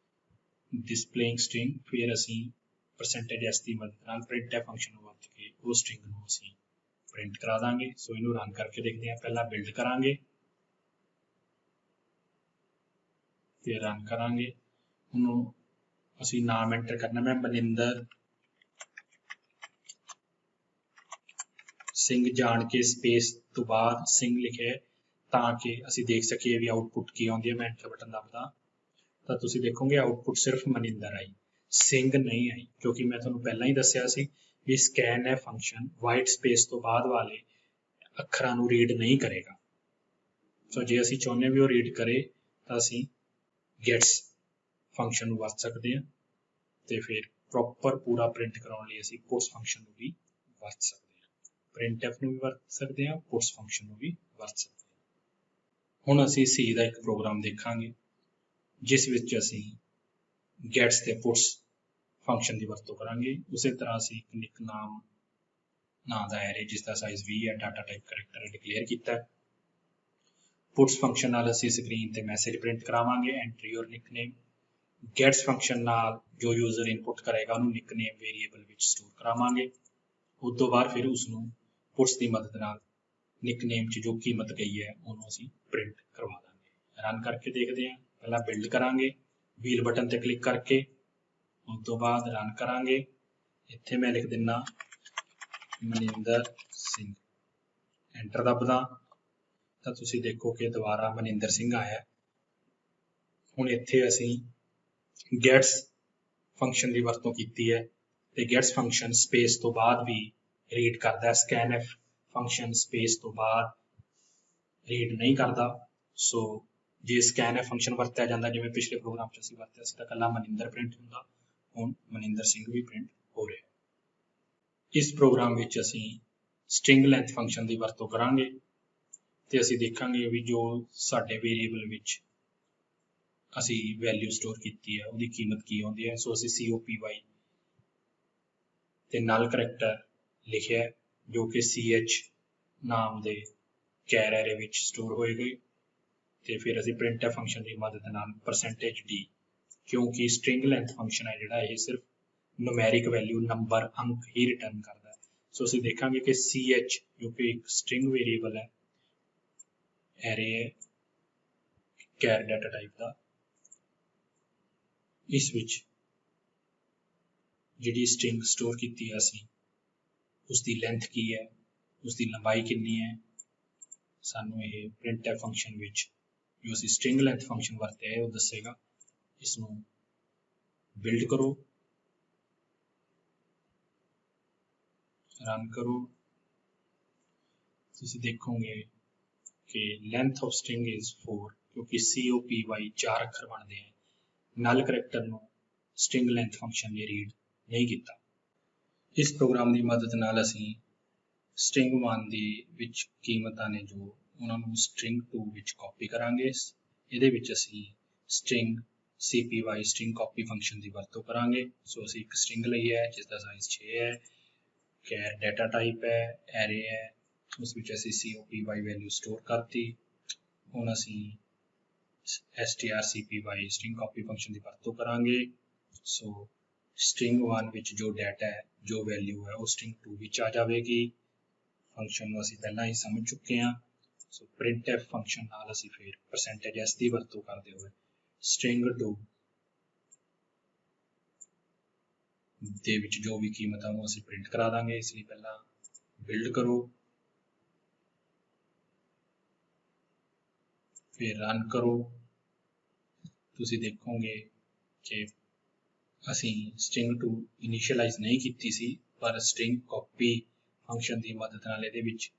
A: ਡਿਸਪਲੇਇੰਗ ਸਟ੍ਰਿੰਗ, ਫਿਰ ਅਸੀਂ %s ਦੀ ਮਦਦ ਨਾਲ printf ਫੰਕਸ਼ਨ ਨੂੰ ਵਰਤ ਕੇ ਉਹ ਸਟ੍ਰਿੰਗ ਨੂੰ ਅਸੀਂ ਪ੍ਰਿੰਟ ਕਰਾ ਦਾਂਗੇ। ਸੋ ਇਹਨੂੰ ਰਨ ਕਰਕੇ ਦੇਖਦੇ ਹਾਂ। ਪਹਿਲਾਂ ਬਿਲਡ ਕਰਾਂਗੇ ਤੇ ਰਨ ਕਰਾਂਗੇ। ਉਹਨੂੰ ਅਸੀਂ ਨਾਮ ਐਂਟਰ ਕਰਨਾ, ਮੈਂ ਮਨਿੰਦਰ ਸਿੰਘ ਜਾਣ ਕੇ ਸਪੇਸ ਤੋਂ ਬਾਅਦ ਸਿੰਘ ਲਿਖਿਆ ਤਾਂ ਕਿ ਅਸੀਂ ਦੇਖ ਸਕੀਏ ਵੀ ਆਊਟਪੁੱਟ ਕੀ ਆਉਂਦੀ ਹੈ। ਮੈਂ ਐਂਟਰ ਬਟਨ ਦਬਦਾ ਤਾਂ ਤੁਸੀਂ ਦੇਖੋਗੇ ਆਊਟਪੁੱਟ ਸਿਰਫ ਮਨਿੰਦਰ ਆਈ, ਸਿੰਘ ਨਹੀਂ ਆਈ, ਕਿਉਂਕਿ ਮੈਂ ਤੁਹਾਨੂੰ ਪਹਿਲਾਂ ਹੀ ਦੱਸਿਆ ਸੀ ਵੀ scanf ਫੰਕਸ਼ਨ ਵਾਈਟ ਸਪੇਸ ਤੋਂ ਬਾਅਦ ਵਾਲੇ ਅੱਖਰਾਂ ਨੂੰ ਰੀਡ ਨਹੀਂ ਕਰੇਗਾ। ਸੋ ਜੇ ਅਸੀਂ ਚਾਹੁੰਦੇ ਵੀ ਉਹ ਰੀਡ ਕਰੇ ਤਾਂ ਅਸੀਂ gets ਫੰਕਸ਼ਨ ਨੂੰ ਵਰਤ ਸਕਦੇ ਹਾਂ ਤੇ ਫਿਰ ਪ੍ਰੋਪਰ ਪੂਰਾ ਪ੍ਰਿੰਟ ਕਰਾਉਣ ਲਈ ਅਸੀਂ puts ਫੰਕਸ਼ਨ ਨੂੰ ਵੀ ਵਰਤ ਸਕਦੇ ਹਾਂ। printf ਨੂੰ ਵੀ ਵਰਤ ਸਕਦੇ ਹਾਂ, puts ਫੰਕਸ਼ਨ ਨੂੰ ਵੀ ਵਰਤ ਸਕਦੇ ਹਾਂ। ਹੁਣ ਅਸੀਂ C ਦਾ ਇੱਕ ਪ੍ਰੋਗਰਾਮ ਦੇਖਾਂਗੇ ਜਿਸ ਵਿੱਚ ਅਸੀਂ gets ਤੇ puts ਫੰਕਸ਼ਨ ਦੀ ਵਰਤੋਂ ਕਰਾਂਗੇ। ਉਸੇ ਤਰ੍ਹਾਂ ਅਸੀਂ ਇੱਕ ਨਿਕਨਾਮ ਨਾਂ ਦਾ ਐਰੇ ਜਿਸ ਦਾ ਸਾਈਜ਼ 20 ਹੈ ਡਾਟਾ ਟਾਈਪ ਕਰੈਕਟਰ ਡਿਕਲੇਅਰ ਕੀਤਾ। puts ਫੰਕਸ਼ਨ ਨਾਲ ਅਸੀਂ ਸਕਰੀਨ ਤੇ ਮੈਸੇਜ ਪ੍ਰਿੰਟ ਕਰਾਵਾਂਗੇ, ਐਂਟਰ ਯੋਰ ਨਿਕਨੇਮ। gets ਫੰਕਸ਼ਨ ਨਾਲ ਜੋ ਯੂਜ਼ਰ ਇਨਪੁਟ ਕਰੇਗਾ ਉਹਨੂੰ ਨਿਕਨੇਮ ਵੇਰੀਏਬਲ ਵਿੱਚ ਸਟੋਰ ਕਰਾਵਾਂਗੇ। ਉਸ ਤੋਂ ਬਾਅਦ ਫਿਰ ਉਸਨੂੰ puts ਦੀ ਮਦਦ ਨਾਲ ਨਿਕਨੇਮ 'ਚ ਜੋ ਕੀਮਤ ਗਈ ਹੈ ਉਹਨੂੰ ਅਸੀਂ ਪ੍ਰਿੰਟ ਕਰਵਾ ਦਾਂਗੇ। ਰਨ ਕਰਕੇ ਦੇਖਦੇ ਹਾਂ। ਪਹਿਲਾਂ ਬਿਲਡ ਕਰਾਂਗੇ ਵੀਲ ਬਟਨ ਤੇ ਕਲਿੱਕ ਕਰਕੇ, ਉਸ ਤੋਂ ਬਾਅਦ ਰਨ ਕਰਾਂਗੇ। ਇੱਥੇ ਮੈਂ ਲਿਖ ਦਿੰਦਾ ਮਨਿੰਦਰ ਸਿੰਘ, ਐਂਟਰ ਦਬਦਾ ਤਾਂ ਤੁਸੀਂ ਦੇਖੋ ਕਿ ਦੁਬਾਰਾ ਮਨਿੰਦਰ ਸਿੰਘ ਆਇਆ। ਹੁਣ ਇੱਥੇ ਅਸੀਂ gets ਫੰਕਸ਼ਨ ਦੀ ਵਰਤੋਂ ਕੀਤੀ ਹੈ ਤੇ gets ਫੰਕਸ਼ਨ ਸਪੇਸ ਤੋਂ ਬਾਅਦ ਵੀ ਰੀਡ ਕਰਦਾ ਹੈ। scanf ਫੰਕਸ਼ਨ ਸਪੇਸ ਤੋਂ ਬਾਅਦ ਰੀਡ ਨਹੀਂ ਕਰਦਾ। ਸੋ ਜੇ scanf ਫੰਕਸ਼ਨ ਵਰਤਿਆ ਜਾਂਦਾ ਜਿਵੇਂ ਪਿਛਲੇ ਪ੍ਰੋਗਰਾਮ 'ਚ ਅਸੀਂ ਵਰਤਿਆ ਸੀ ਤਾਂ ਇਕੱਲਾ ਮਨਿੰਦਰ ਪ੍ਰਿੰਟ ਹੁੰਦਾ, ਹੁਣ ਮਨਿੰਦਰ ਸਿੰਘ ਵੀ ਪ੍ਰਿੰਟ ਹੋ ਰਿਹਾ। ਇਸ ਪ੍ਰੋਗਰਾਮ ਵਿੱਚ ਅਸੀਂ string length ਫੰਕਸ਼ਨ ਦੀ ਵਰਤੋਂ ਕਰਾਂਗੇ ਤੇ ਅਸੀਂ ਦੇਖਾਂਗੇ ਵੀ ਜੋ ਸਾਡੇ ਵੇਰੀਏਬਲ ਵਿੱਚ ਅਸੀਂ ਵੈਲਿਊ ਸਟੋਰ ਕੀਤੀ ਹੈ ਉਹਦੀ ਕੀਮਤ ਕੀ ਆਉਂਦੀ ਹੈ। ਸੋ ਅਸੀਂ COPY ਤੇ ਨਲ ਕਰੈਕਟਰ ਲਿਖਿਆ ਜੋ ਕਿ CH ਨਾਮ ਦੇ ਕੈਰ ਐਰੇ ਵਿੱਚ ਸਟੋਰ ਹੋਏਗੀ। ਤੇ ਫਿਰ ਅਸੀਂ printf ਫੰਕਸ਼ਨ ਦੀ ਮਦਦ ਨਾਲ %d, ਕਿਉਂਕਿ ਸਟ੍ਰਿੰਗ ਲੈਂਥ ਫੰਕਸ਼ਨ ਹੈ ਜਿਹੜਾ ਇਹ ਸਿਰਫ ਨੂਮੈਰਿਕ ਵੈਲਿਊ ਨੰਬਰ ਅੰਕ ਹੀ ਰਿਟਰਨ ਕਰਦਾ ਹੈ। ਸੋ ਅਸੀਂ ਦੇਖਾਂਗੇ ਕਿ ch ਜੋ ਕਿ ਇੱਕ ਸਟ੍ਰਿੰਗ ਵੇਰੀਏਬਲ ਹੈ, ਐਰੇ ਹੈ ਕੈਰ ਡਾਟਾ ਟਾਈਪ ਦਾ, ਇਸ ਵਿੱਚ ਜਿਹੜੀ ਸਟ੍ਰਿੰਗ ਸਟੋਰ ਕੀਤੀ ਹੈ ਅਸੀਂ ਉਸ ਦੀ ਲੈਂਥ ਕੀ ਹੈ, ਉਸ ਦੀ ਲੰਬਾਈ ਕਿੰਨੀ ਹੈ, ਸਾਨੂੰ ਇਹ printf ਫੰਕਸ਼ਨ ਵਿੱਚ ਜੋ ਅਸੀਂ ਸਟ੍ਰਿੰਗ ਲੈਂਥ ਫੰਕਸ਼ਨ ਵਰਤਿਆ ਹੈ ਉਹ ਦੱਸੇਗਾ। ਇਸ ਨੂੰ ਬਿਲਡ ਕਰੋ, ਰਨ ਕਰੋ, ਤੁਸੀਂ ਦੇਖੋਗੇ ਕਿ ਲੈਂਥ ਆਫ ਸਟ੍ਰਿੰਗ ਇਜ਼ 4, ਕਿਉਂਕਿ COPY 4 ਅੱਖਰ ਬਣਦੇ हैं। ਨਲ ਕਰੈਕਟਰ ਨੂੰ ਸਟ੍ਰਿੰਗ ਲੈਂਥ ਫੰਕਸ਼ਨ ਨੇ ਰੀਡ ਨਹੀਂ ਕੀਤਾ। ਇਸ ਪ੍ਰੋਗਰਾਮ ਦੀ ਮਦਦ ਨਾਲ ਅਸੀਂ ਸਟ੍ਰਿੰਗ 1 ਦੀ ਵਿੱਚ ਕੀਮਤਾਂ ਨੇ ਜੋ ਉਹਨਾਂ ਨੂੰ ਸਟ੍ਰਿੰਗ 2 ਵਿੱਚ ਕਾਪੀ ਕਰਾਂਗੇ। ਇਹਦੇ ਵਿੱਚ ਅਸੀਂ string CPY string copy function ਦੀ ਵਰਤੋਂ ਕਰਾਂਗੇ। ਸੋ ਅਸੀਂ ਇੱਕ ਸਟ੍ਰਿੰਗ ਲਈ ਹੈ ਜਿਸ ਦਾ ਸਾਈਜ਼ 6 ਹੈ, ਕੈਰ ਡਾਟਾ ਟਾਈਪ ਹੈ, ਐਰੇ ਹੈ, ਉਸ ਵਿੱਚ ਅਸੀਂ COPY ਵੈਲਿਊ ਸਟੋਰ ਕਰਤੀ। ਹੁਣ ਅਸੀਂ strcpy ਸਟ੍ਰਿੰਗ ਕਾਪੀ ਫੰਕਸ਼ਨ ਦੀ ਵਰਤੋਂ ਕਰਾਂਗੇ। ਸੋ ਸਟ੍ਰਿੰਗ 1 ਵਿੱਚ ਜੋ ਡਾਟਾ ਹੈ, ਜੋ ਵੈਲਿਊ ਹੈ ਉਹ ਸਟ੍ਰਿੰਗ 2 ਵਿੱਚ ਆ ਜਾਵੇਗੀ। ਫੰਕਸ਼ਨ ਨੂੰ ਅਸੀਂ ਪਹਿਲਾਂ ਹੀ ਸਮਝ ਚੁੱਕੇ ਹਾਂ। ਸੋ printf ਫੰਕਸ਼ਨ ਨਾਲ ਅਸੀਂ ਫਿਰ %s ਦੀ ਵਰਤੋਂ ਕਰਦੇ ਹੋਏ ਸਟ੍ਰਿੰਗ 2 ਦੇ ਵਿੱਚ ਜੋ ਵੀ ਕੀਮਤ ਹੈ ਉਹਨੂੰ ਅਸੀਂ ਪ੍ਰਿੰਟ ਕਰਾ ਦਾਂਗੇ। ਇਸ ਲਈ ਪਹਿਲਾਂ ਬਿਲਡ ਕਰੋ, ਫਿਰ ਰਨ ਕਰੋ। ਤੁਸੀਂ ਦੇਖੋਗੇ ਕਿ ਅਸੀਂ ਸਟ੍ਰਿੰਗ 2 ਇਨੀਸ਼ੀਅਲਾਈਜ਼ ਨਹੀਂ ਕੀਤੀ ਸੀ, ਪਰ ਸਟ੍ਰਿੰਗ ਕਾਪੀ ਫੰਕਸ਼ਨ ਦੀ ਮਦਦ ਨਾਲ ਇਹਦੇ ਵਿੱਚ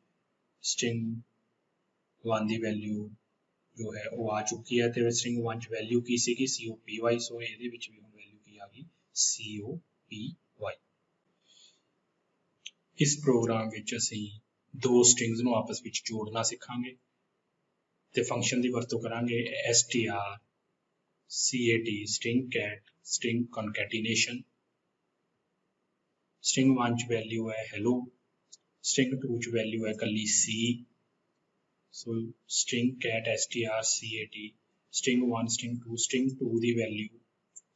A: ਸਟ੍ਰਿੰਗ 1 ਦੀ ਵੈਲਿਊ ਜੋ ਹੈ ਉਹ ਆ ਚੁੱਕੀ ਹੈ ਤੇ ਸਟ੍ਰਿੰਗ 1 ਚ ਵੈਲਿਊ ਕੀ ਸੀਗੀ COPY। ਸੋ ਇਹਦੇ ਵਿੱਚ ਵੀ ਹੁਣ ਵੈਲਿਊ ਕੀ ਆ ਗਈ COPY। ਇਸ ਪ੍ਰੋਗਰਾਮ ਵਿੱਚ ਅਸੀਂ ਦੋ ਸਟ੍ਰਿੰਗਸ ਨੂੰ ਆਪਸ ਵਿੱਚ ਜੋੜਨਾ ਸਿੱਖਾਂਗੇ ਤੇ ਫੰਕਸ਼ਨ ਦੀ ਵਰਤੋਂ ਕਰਾਂਗੇ strcat string cat string concatenation। string 1 ਚ ਵੈਲਿਊ ਹੈ hello, string 2 ਚ ਵੈਲਿਊ ਹੈ ਕੱਲੀ C। ਸੋ string cat strcat string 1 string 2 string 2 ਦੀ ਵੈਲਿਊ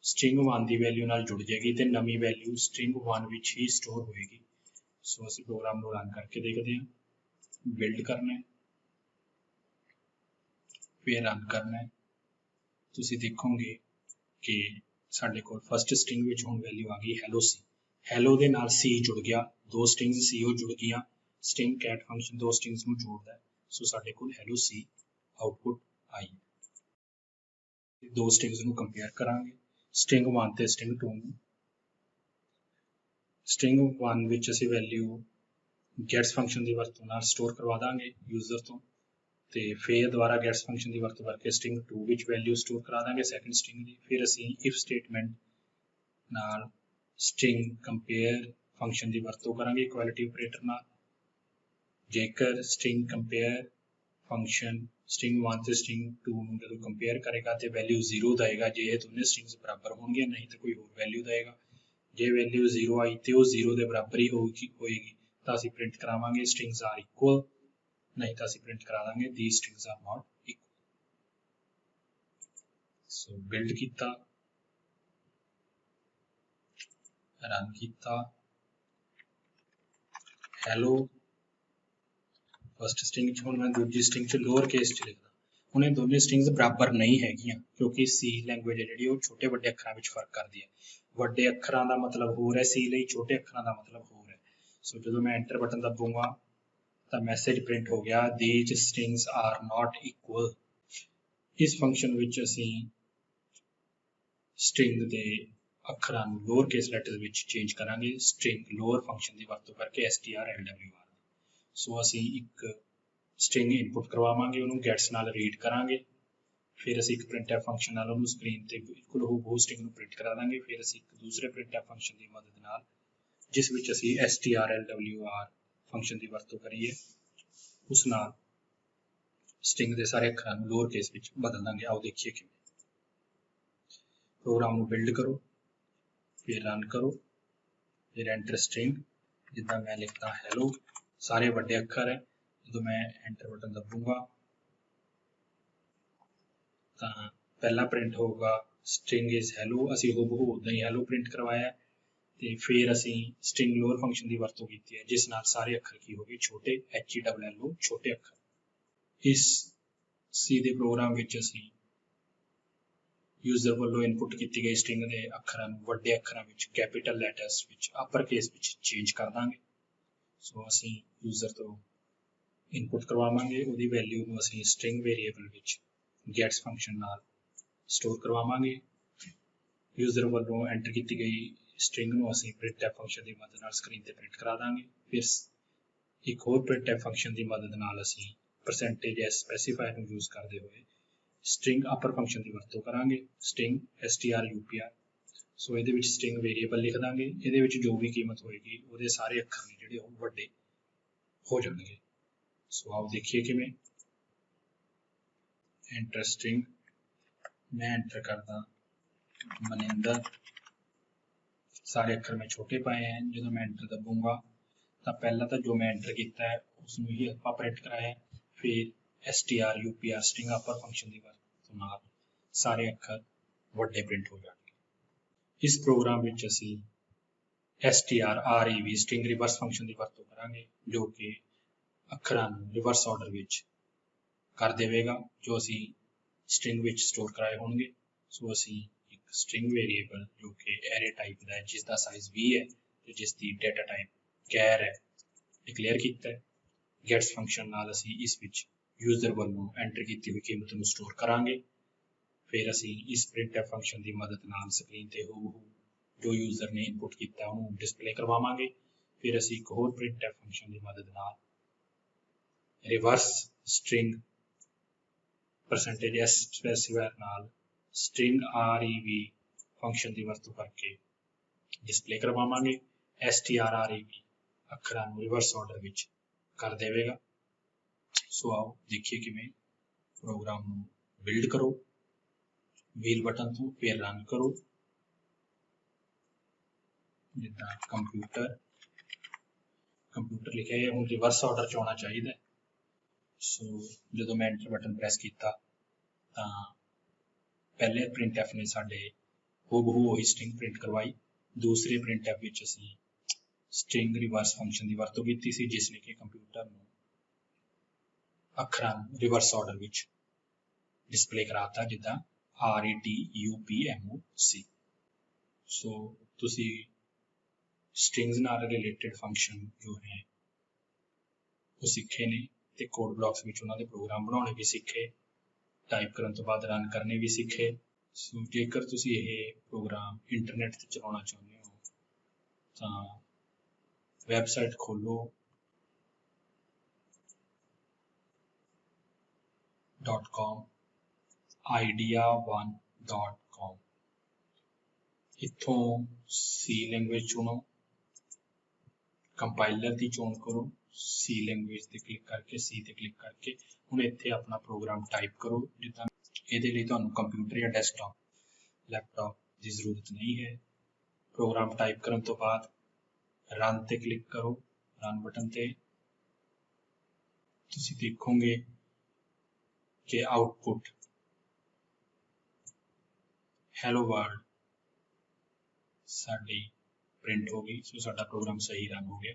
A: string 1 ਦੀ ਵੈਲਿਊ ਨਾਲ ਜੁੜ ਜਾਏਗੀ ਤੇ ਨਵੀਂ ਵੈਲਿਊ string 1 ਵਿੱਚ ਹੀ ਸਟੋਰ ਹੋਏਗੀ। ਸੋ ਅਸੀਂ ਪ੍ਰੋਗਰਾਮ ਨੂੰ ਰਨ ਕਰਕੇ ਦੇਖਦੇ ਹਾਂ। ਬਿਲਡ ਕਰਨਾ ਹੈ, ਫਿਰ ਰਨ ਕਰਨਾ ਹੈ। ਤੁਸੀਂ ਦੇਖੋਗੇ ਕਿ ਸਾਡੇ ਕੋਲ ਫਸਟ ਸਟ੍ਰਿੰਗ ਵਿੱਚ ਹੁਣ ਵੈਲਿਊ ਆ ਗਈ hello C। hello ਦੇ ਨਾਲ C ਜੁੜ ਗਿਆ, ਦੋ ਸਟ੍ਰਿੰਗਸ CO ਜੁੜ ਗਈਆਂ। string cat ਫੰਕਸ਼ਨ ਦੋ ਸਟ੍ਰਿੰਗਸ ਨੂੰ ਜੋੜਦਾ ਹੈ। ਸੋ ਸਾਡੇ ਕੋਲ hello C ਆਉਟਪੁੱਟ ਆਈ। ਦੋ ਸਟ੍ਰਿੰਗਸ ਨੂੰ ਕੰਪੇਅਰ ਕਰਾਂਗੇ, string 1 ਤੇ string 2 ਨੂੰ। string 1 ਵਿੱਚ ਅਸੀਂ ਵੈਲਿਊ gets ਫੰਕਸ਼ਨ ਦੀ ਵਰਤੋਂ ਨਾਲ ਸਟੋਰ ਕਰਵਾ ਦਾਂਗੇ ਯੂਜ਼ਰ ਤੋਂ, ਤੇ ਫਿਰ ਦੁਬਾਰਾ gets ਫੰਕਸ਼ਨ ਦੀ ਵਰਤੋਂ ਕਰਕੇ string 2 ਵਿੱਚ ਵੈਲਿਊ ਸਟੋਰ ਕਰਾ ਦਾਂਗੇ ਸੈਕੰਡ ਸਟ੍ਰਿੰਗ ਦੀ। ਫਿਰ ਅਸੀਂ if ਸਟੇਟਮੈਂਟ ਨਾਲ string compare ਫੰਕਸ਼ਨ ਦੀ ਵਰਤੋਂ ਕਰਾਂਗੇ ਇਕੁਐਲਿਟੀ ਆਪਰੇਟਰ ਨਾਲ। ਜੇਕਰ string compare ਫੰਕਸ਼ਨ string 1 ਤੇ string 2 ਨੂੰ ਜਦੋਂ ਕੰਪੇਅਰ ਕਰੇਗਾ ਤੇ ਵੈਲਿਊ 0 ਦੇਗਾ ਜੇ ਇਹ ਦੋਨੇ ਸਟ੍ਰਿੰਗਸ ਬਰਾਬਰ ਹੋਣਗੀਆਂ, ਨਹੀਂ ਤਾਂ ਕੋਈ ਹੋਰ ਵੈਲਿਊ ਦੇਗਾ। ਜੇ ਵੈਲਿਊ 0 ਆਈ ਤੇ ਉਹ 0 ਦੇ ਬਰਾਬਰ ਹੀ ਹੋਏਗੀ ਤਾਂ ਅਸੀਂ ਪ੍ਰਿੰਟ ਕਰਾਵਾਂਗੇ strings are equal, ਨਹੀਂ ਤਾਂ ਅਸੀਂ ਪ੍ਰਿੰਟ ਕਰਾ ਦਾਂਗੇ these strings are not equal। So build ਕੀਤਾ, ਰਨ ਕੀਤਾ, hello ਫਸਟ ਸਟ੍ਰਿੰਗ ਚ, ਹੁਣ ਮੈਂ ਦੂਜੀ ਸਟ੍ਰਿੰਗ ਚ ਲੋਅਰ ਕੇਸ ਚ ਲਿਖਦਾ। ਹੁਣ ਇਹ ਦੋਨੇ ਸਟ੍ਰਿੰਗਸ ਬਰਾਬਰ ਨਹੀਂ ਹੈਗੀਆਂ ਕਿਉਂਕਿ C ਲੈਂਗੁਏਜ ਹੈ ਜਿਹੜੀ ਉਹ ਛੋਟੇ ਵੱਡੇ ਅੱਖਰਾਂ ਵਿੱਚ ਫਰਕ ਕਰਦੀ ਹੈ। ਵੱਡੇ ਅੱਖਰਾਂ ਦਾ ਮਤਲਬ ਹੋਰ ਹੈ C ਲਈ, ਛੋਟੇ ਅੱਖਰਾਂ ਦਾ ਮਤਲਬ ਹੋਰ ਹੈ। ਸੋ ਜਦੋਂ ਮੈਂ ਐਂਟਰ ਬਟਨ ਦਬਾਉਂਗਾ ਤਾਂ ਮੈਸੇਜ ਪ੍ਰਿੰਟ ਹੋ ਗਿਆ these strings are not equal। ਇਸ ਫੰਕਸ਼ਨ ਵਿੱਚ ਅਸੀਂ ਸਟ੍ਰਿੰਗ ਦੇ ਅੱਖਰਾਂ ਨੂੰ ਲੋਅਰ ਕੇਸ ਲੈਟਰ ਵਿੱਚ ਚੇਂਜ ਕਰਾਂਗੇ ਸਟ੍ਰਿੰਗ ਲੋਅਰ ਫੰਕਸ਼ਨ ਦੀ ਵਰਤੋਂ ਕਰਕੇ strlwr। ਸੋ ਅਸੀਂ ਇੱਕ ਸਟ੍ਰਿੰਗ ਇਨਪੁਟ ਕਰਵਾਵਾਂਗੇ, ਉਹਨੂੰ ਗੈਟਸ ਨਾਲ ਰੀਡ ਕਰਾਂਗੇ, ਫਿਰ ਅਸੀਂ ਇੱਕ printf ਫੰਕਸ਼ਨ ਨਾਲ ਉਹਨੂੰ ਸਕਰੀਨ ਤੇ ਬਿਲਕੁਲ ਉਹ ਸਟ੍ਰਿੰਗ ਨੂੰ ਪ੍ਰਿੰਟ ਕਰਾ ਦਾਂਗੇ। ਫਿਰ ਅਸੀਂ ਇੱਕ ਦੂਸਰੇ printf ਫੰਕਸ਼ਨ ਦੀ ਮਦਦ ਨਾਲ ਜਿਸ ਵਿੱਚ ਅਸੀਂ strlwr ਫੰਕਸ਼ਨ ਦੀ ਵਰਤੋਂ ਕਰੀਏ ਉਸ ਨਾਲ ਸਟ੍ਰਿੰਗ ਦੇ ਸਾਰੇ ਅੱਖਰਾਂ ਨੂੰ ਲੋਅਰ ਕੇਸ ਵਿੱਚ ਬਦਲ ਦਾਂਗੇ। ਆਓ ਦੇਖੀਏ ਕਿਵੇਂ। ਪ੍ਰੋਗਰਾਮ ਨੂੰ ਬਿਲਡ ਕਰੋ, ਫਿਰ ਰਨ ਕਰੋ, ਫਿਰ ਐਂਟਰ ਸਟ੍ਰਿੰਗ, ਜਿੱਦਾਂ ਮੈਂ ਲਿਖਦਾ hello, ਸਾਰੇ ਵੱਡੇ ਅੱਖਰ ਹੈ, ਜਦੋਂ ਮੈਂ ਐਂਟਰ ਬਟਨ ਦਬਾਉਂਗਾ ਤਾਂ ਪਹਿਲਾ ਪ੍ਰਿੰਟ ਹੋਊਗਾ ਸਟ੍ਰਿੰਗ ਇਜ਼ ਹੈਲੋ। ਅਸੀਂ ਹੂਬਹੂ ਉੱਦਾਂ ਹੀ ਹੈਲੋ ਪ੍ਰਿੰਟ ਕਰਵਾਇਆ ਤੇ ਫਿਰ ਅਸੀਂ ਸਟ੍ਰਿੰਗ ਲੋਅਰ ਫੰਕਸ਼ਨ ਦੀ ਵਰਤੋਂ ਕੀਤੀ ਹੈ, ਜਿਸ ਨਾਲ ਸਾਰੇ ਅੱਖਰ ਕੀ ਹੋ ਗਏ ਛੋਟੇ, HELLO ਛੋਟੇ ਅੱਖਰ। ਇਸ C ਦੇ ਪ੍ਰੋਗਰਾਮ ਵਿੱਚ ਅਸੀਂ ਯੂਜ਼ਰ ਵੱਲੋਂ ਇਨਪੁੱਟ ਕੀਤੀ ਗਈ ਸਟ੍ਰਿੰਗ ਦੇ ਅੱਖਰਾਂ ਨੂੰ ਵੱਡੇ ਅੱਖਰਾਂ ਵਿੱਚ, ਕੈਪੀਟਲ ਲੈਟਰਸ ਵਿੱਚ, ਅਪਰ ਕੇਸ ਵਿੱਚ ਚੇਂਜ ਕਰ ਦਾਂਗੇ। ਸੋ ਅਸੀਂ ਯੂਜ਼ਰ ਤੋਂ ਇਨਪੁੱਟ ਕਰਵਾਵਾਂਗੇ, ਉਹਦੀ ਵੈਲਿਊ ਨੂੰ ਅਸੀਂ ਸਟ੍ਰਿੰਗ ਵੇਰੀਏਬਲ ਵਿੱਚ ਗੈਟਸ ਫੰਕਸ਼ਨ ਨਾਲ ਸਟੋਰ ਕਰਵਾਵਾਂਗੇ। ਯੂਜ਼ਰ ਵੱਲੋਂ ਐਂਟਰ ਕੀਤੀ ਗਈ ਸਟ੍ਰਿੰਗ ਨੂੰ ਅਸੀਂ printf ਫੰਕਸ਼ਨ ਦੀ ਮਦਦ ਨਾਲ ਸਕਰੀਨ ਤੇ ਪ੍ਰਿੰਟ ਕਰਾ ਦਾਂਗੇ। ਫਿਰ ਇੱਕ ਹੋਰ printf ਫੰਕਸ਼ਨ ਦੀ ਮਦਦ ਨਾਲ ਅਸੀਂ %s ਸਪੈਸੀਫਾਇਰ ਨੂੰ ਯੂਜ਼ ਕਰਦੇ ਹੋਏ ਸਟ੍ਰਿੰਗ ਅਪਰ ਫੰਕਸ਼ਨ ਦੀ ਵਰਤੋਂ ਕਰਾਂਗੇ, ਸਟ੍ਰਿੰਗ strupr। ਸੋ ਇਹਦੇ ਵਿੱਚ ਸਟ੍ਰਿੰਗ ਵੇਰੀਏਬਲ ਲਿਖ ਦਾਂਗੇ, ਇਹਦੇ ਵਿੱਚ ਜੋ ਵੀ ਕੀਮਤ ਹੋਏਗੀ ਉਹਦੇ ਸਾਰੇ ਅੱਖਰ ਨੇ ਜਿਹੜੇ ਉਹ ਵੱਡੇ ਹੋ ਜਾਣਗੇ। ਸੋ ਆਓ ਦੇਖੀਏ ਕਿਵੇਂ। ਐਂਟਰ ਸਟ੍ਰਿੰਗ, ਮੈਂ ਐਂਟਰ ਕਰਦਾ ਮਨਿੰਦਰ, ਸਾਰੇ ਅੱਖਰ ਮੈਂ ਛੋਟੇ ਪਾਏ ਹਨ। ਜਦੋਂ ਮੈਂ ਐਂਟਰ ਦਬਾਉਂਗਾ ਤਾਂ ਪਹਿਲਾਂ ਤਾਂ ਜੋ ਮੈਂ ਐਂਟਰ ਕੀਤਾ ਹੈ ਉਸ ਨੂੰ ਹੀ ਆਪਾਂ ਪ੍ਰਿੰਟ ਕਰਾਇਆ, ਫਿਰ strupr ਸਟ੍ਰਿੰਗ ਅਪਰ ਫੰਕਸ਼ਨ ਦੀ ਵਰਤੋਂ ਨਾਲ ਸਾਰੇ ਅੱਖਰ ਵੱਡੇ ਪ੍ਰਿੰਟ ਹੋ ਜਾਣਗੇ। ਇਸ ਪ੍ਰੋਗਰਾਮ ਵਿੱਚ ਅਸੀਂ strrev ਸਟ੍ਰਿੰਗ ਰਿਵਰਸ ਫੰਕਸ਼ਨ ਦੀ ਵਰਤੋਂ ਕਰਾਂਗੇ, ਜੋ ਕਿ ਅੱਖਰਾਂ ਨੂੰ ਰਿਵਰਸ ਆਰਡਰ ਵਿੱਚ ਕਰ ਦੇਵੇਗਾ ਜੋ ਅਸੀਂ ਸਟ੍ਰਿੰਗ ਵਿੱਚ ਸਟੋਰ ਕਰਾਏ ਹੋਣਗੇ। ਸੋ ਅਸੀਂ ਇੱਕ ਸਟ੍ਰਿੰਗ ਵੇਰੀਏਬਲ ਜੋ ਕਿ ਐਰੇ ਟਾਈਪ ਦਾ ਹੈ, ਜਿਸ ਦਾ ਸਾਈਜ਼ 20 ਹੈ ਤੇ ਜਿਸ ਦੀ ਡਾਟਾ ਟਾਈਪ ਕੈਰ ਹੈ, ਡਿਕਲੇਅਰ ਕੀਤਾ ਹੈ। ਗੈਟਸ ਫੰਕਸ਼ਨ ਨਾਲ ਅਸੀਂ ਇਸ ਵਿੱਚ ਯੂਜ਼ਰ ਵੱਲੋਂ ਐਂਟਰ ਕੀਤੀ ਹੋਈ ਕੀਮਤ ਨੂੰ ਸਟੋਰ ਕਰਾਂਗੇ। ਫਿਰ ਅਸੀਂ ਇਸ printf ਫੰਕਸ਼ਨ ਦੀ ਮਦਦ ਨਾਲ ਸਕਰੀਨ ਤੇ ਹੂਬਹੂ ਜੋ ਯੂਜ਼ਰ ਨੇ ਇਨਪੁੱਟ ਕੀਤਾ ਉਹਨੂੰ ਡਿਸਪਲੇ ਕਰਵਾਵਾਂਗੇ। ਫਿਰ ਅਸੀਂ ਇੱਕ ਹੋਰ printf ਫੰਕਸ਼ਨ ਦੀ ਮਦਦ ਨਾਲ ਰਿਵਰਸ ਸਟ੍ਰਿੰਗ %s ਸਪੈਸੀਫਾਇਰ ਨਾਲ ਸਟ੍ਰਿੰਗ rev ਫੰਕਸ਼ਨ ਦੀ ਵਰਤੋਂ ਕਰਕੇ ਡਿਸਪਲੇ ਕਰਵਾਵਾਂਗੇ। strrev ਅੱਖਰਾਂ ਨੂੰ ਰਿਵਰਸ ਆਰਡਰ ਵਿੱਚ ਕਰ ਦੇਵੇਗਾ। ਸੋ ਆਓ ਦੇਖੀਏ ਕਿਵੇਂ। ਪ੍ਰੋਗਰਾਮ ਨੂੰ ਬਿਲਡ ਕਰੋ, ਵੀਲ ਬਟਨ ਤੋਂ ਫਿਰ ਰਨ ਕਰੋ। ਜਿੱਦਾਂ ਕੰਪਿਊਟਰ ਲਿਖਿਆ ਹੈ, ਹੁਣ ਰਿਵਰਸ ਆਰਡਰ 'ਚ ਆਉਣਾ ਚਾਹੀਦਾ। ਸੋ ਜਦੋਂ ਮੈਂ ਐਂਟਰ ਬਟਨ ਪ੍ਰੈਸ ਕੀਤਾ ਤਾਂ ਪਹਿਲੇ printf ਨੇ ਸਾਡੇ ਹੂਬਹੂ ਉਹੀ ਸਟ੍ਰਿੰਗ ਪ੍ਰਿੰਟ ਕਰਵਾਈ। ਦੂਸਰੇ printf ਵਿੱਚ ਅਸੀਂ ਸਟ੍ਰਿੰਗ ਰਿਵਰਸ ਫੰਕਸ਼ਨ ਦੀ ਵਰਤੋਂ ਕੀਤੀ ਸੀ, ਜਿਸ ਨੇ ਕਿ ਕੰਪਿਊਟਰ ਨੂੰ ਅੱਖਰਾਂ ਨੂੰ ਰਿਵਰਸ ਆਰਡਰ ਵਿੱਚ ਡਿਸਪਲੇ ਕਰਾਤਾ, ਜਿੱਦਾਂ RETUPMOC। ਸੋ ਤੁਸੀਂ ਸਟ੍ਰਿੰਗਸ ਨਾਲ ਰਿਲੇਟਡ ਫੰਕਸ਼ਨ ਜੋ ਹੈ ਉਹ ਸਿੱਖੇ ਨੇ ਤੇ ਕੋਡ ਬਲਾਕਸ ਵਿੱਚ ਉਹਨਾਂ ਦੇ ਪ੍ਰੋਗਰਾਮ ਬਣਾਉਣੇ ਵੀ ਸਿੱਖੇ, ਟਾਈਪ ਕਰਨ ਤੋਂ ਬਾਅਦ ਰਨ ਕਰਨੇ ਵੀ ਸਿੱਖੇ। ਸੋ ਜੇਕਰ ਤੁਸੀਂ ਇਹ ਪ੍ਰੋਗਰਾਮ ਇੰਟਰਨੈਟ ਤੇ ਚਲਾਉਣਾ ਚਾਹੁੰਦੇ ਹੋ ਤਾਂ ਵੈਬਸਾਈਟ ਖੋਲੋ .com idea1.com। ਇੱਥੋਂ C ਲੈਂਗੁਏਜ ਚੁਣੋ, ਕੰਪਾਈਲਰ ਦੀ ਚੋਣ ਕਰੋ, C ਲੈਂਗੁਏਜ ਤੇ ਕਲਿੱਕ ਕਰਕੇ, C ਤੇ ਕਲਿੱਕ ਕਰਕੇ ਹੁਣ ਇੱਥੇ ਆਪਣਾ ਪ੍ਰੋਗਰਾਮ ਟਾਈਪ ਕਰੋ। ਜਿੱਦਾਂ ਇਹਦੇ ਲਈ ਤੁਹਾਨੂੰ ਕੰਪਿਊਟਰ ਜਾਂ ਡੈਸਕਟਾਪ, ਲੈਪਟਾਪ ਦੀ ਜ਼ਰੂਰਤ ਨਹੀਂ ਹੈ। ਪ੍ਰੋਗਰਾਮ ਟਾਈਪ ਕਰਨ ਤੋਂ ਬਾਅਦ ਰਨ ਤੇ ਕਲਿੱਕ ਕਰੋ, ਰਨ ਬਟਨ ਤੇ। ਤੁਸੀਂ ਦੇਖੋਗੇ ਕਿ ਆਉਟਪੁੱਟ ਹੈਲੋ ਵਰਲਡ ਸਾਡੀ ਪ੍ਰਿੰਟ ਹੋ ਗਈ। ਸੋ ਸਾਡਾ ਪ੍ਰੋਗਰਾਮ ਸਹੀ ਰਨ ਹੋ ਗਿਆ।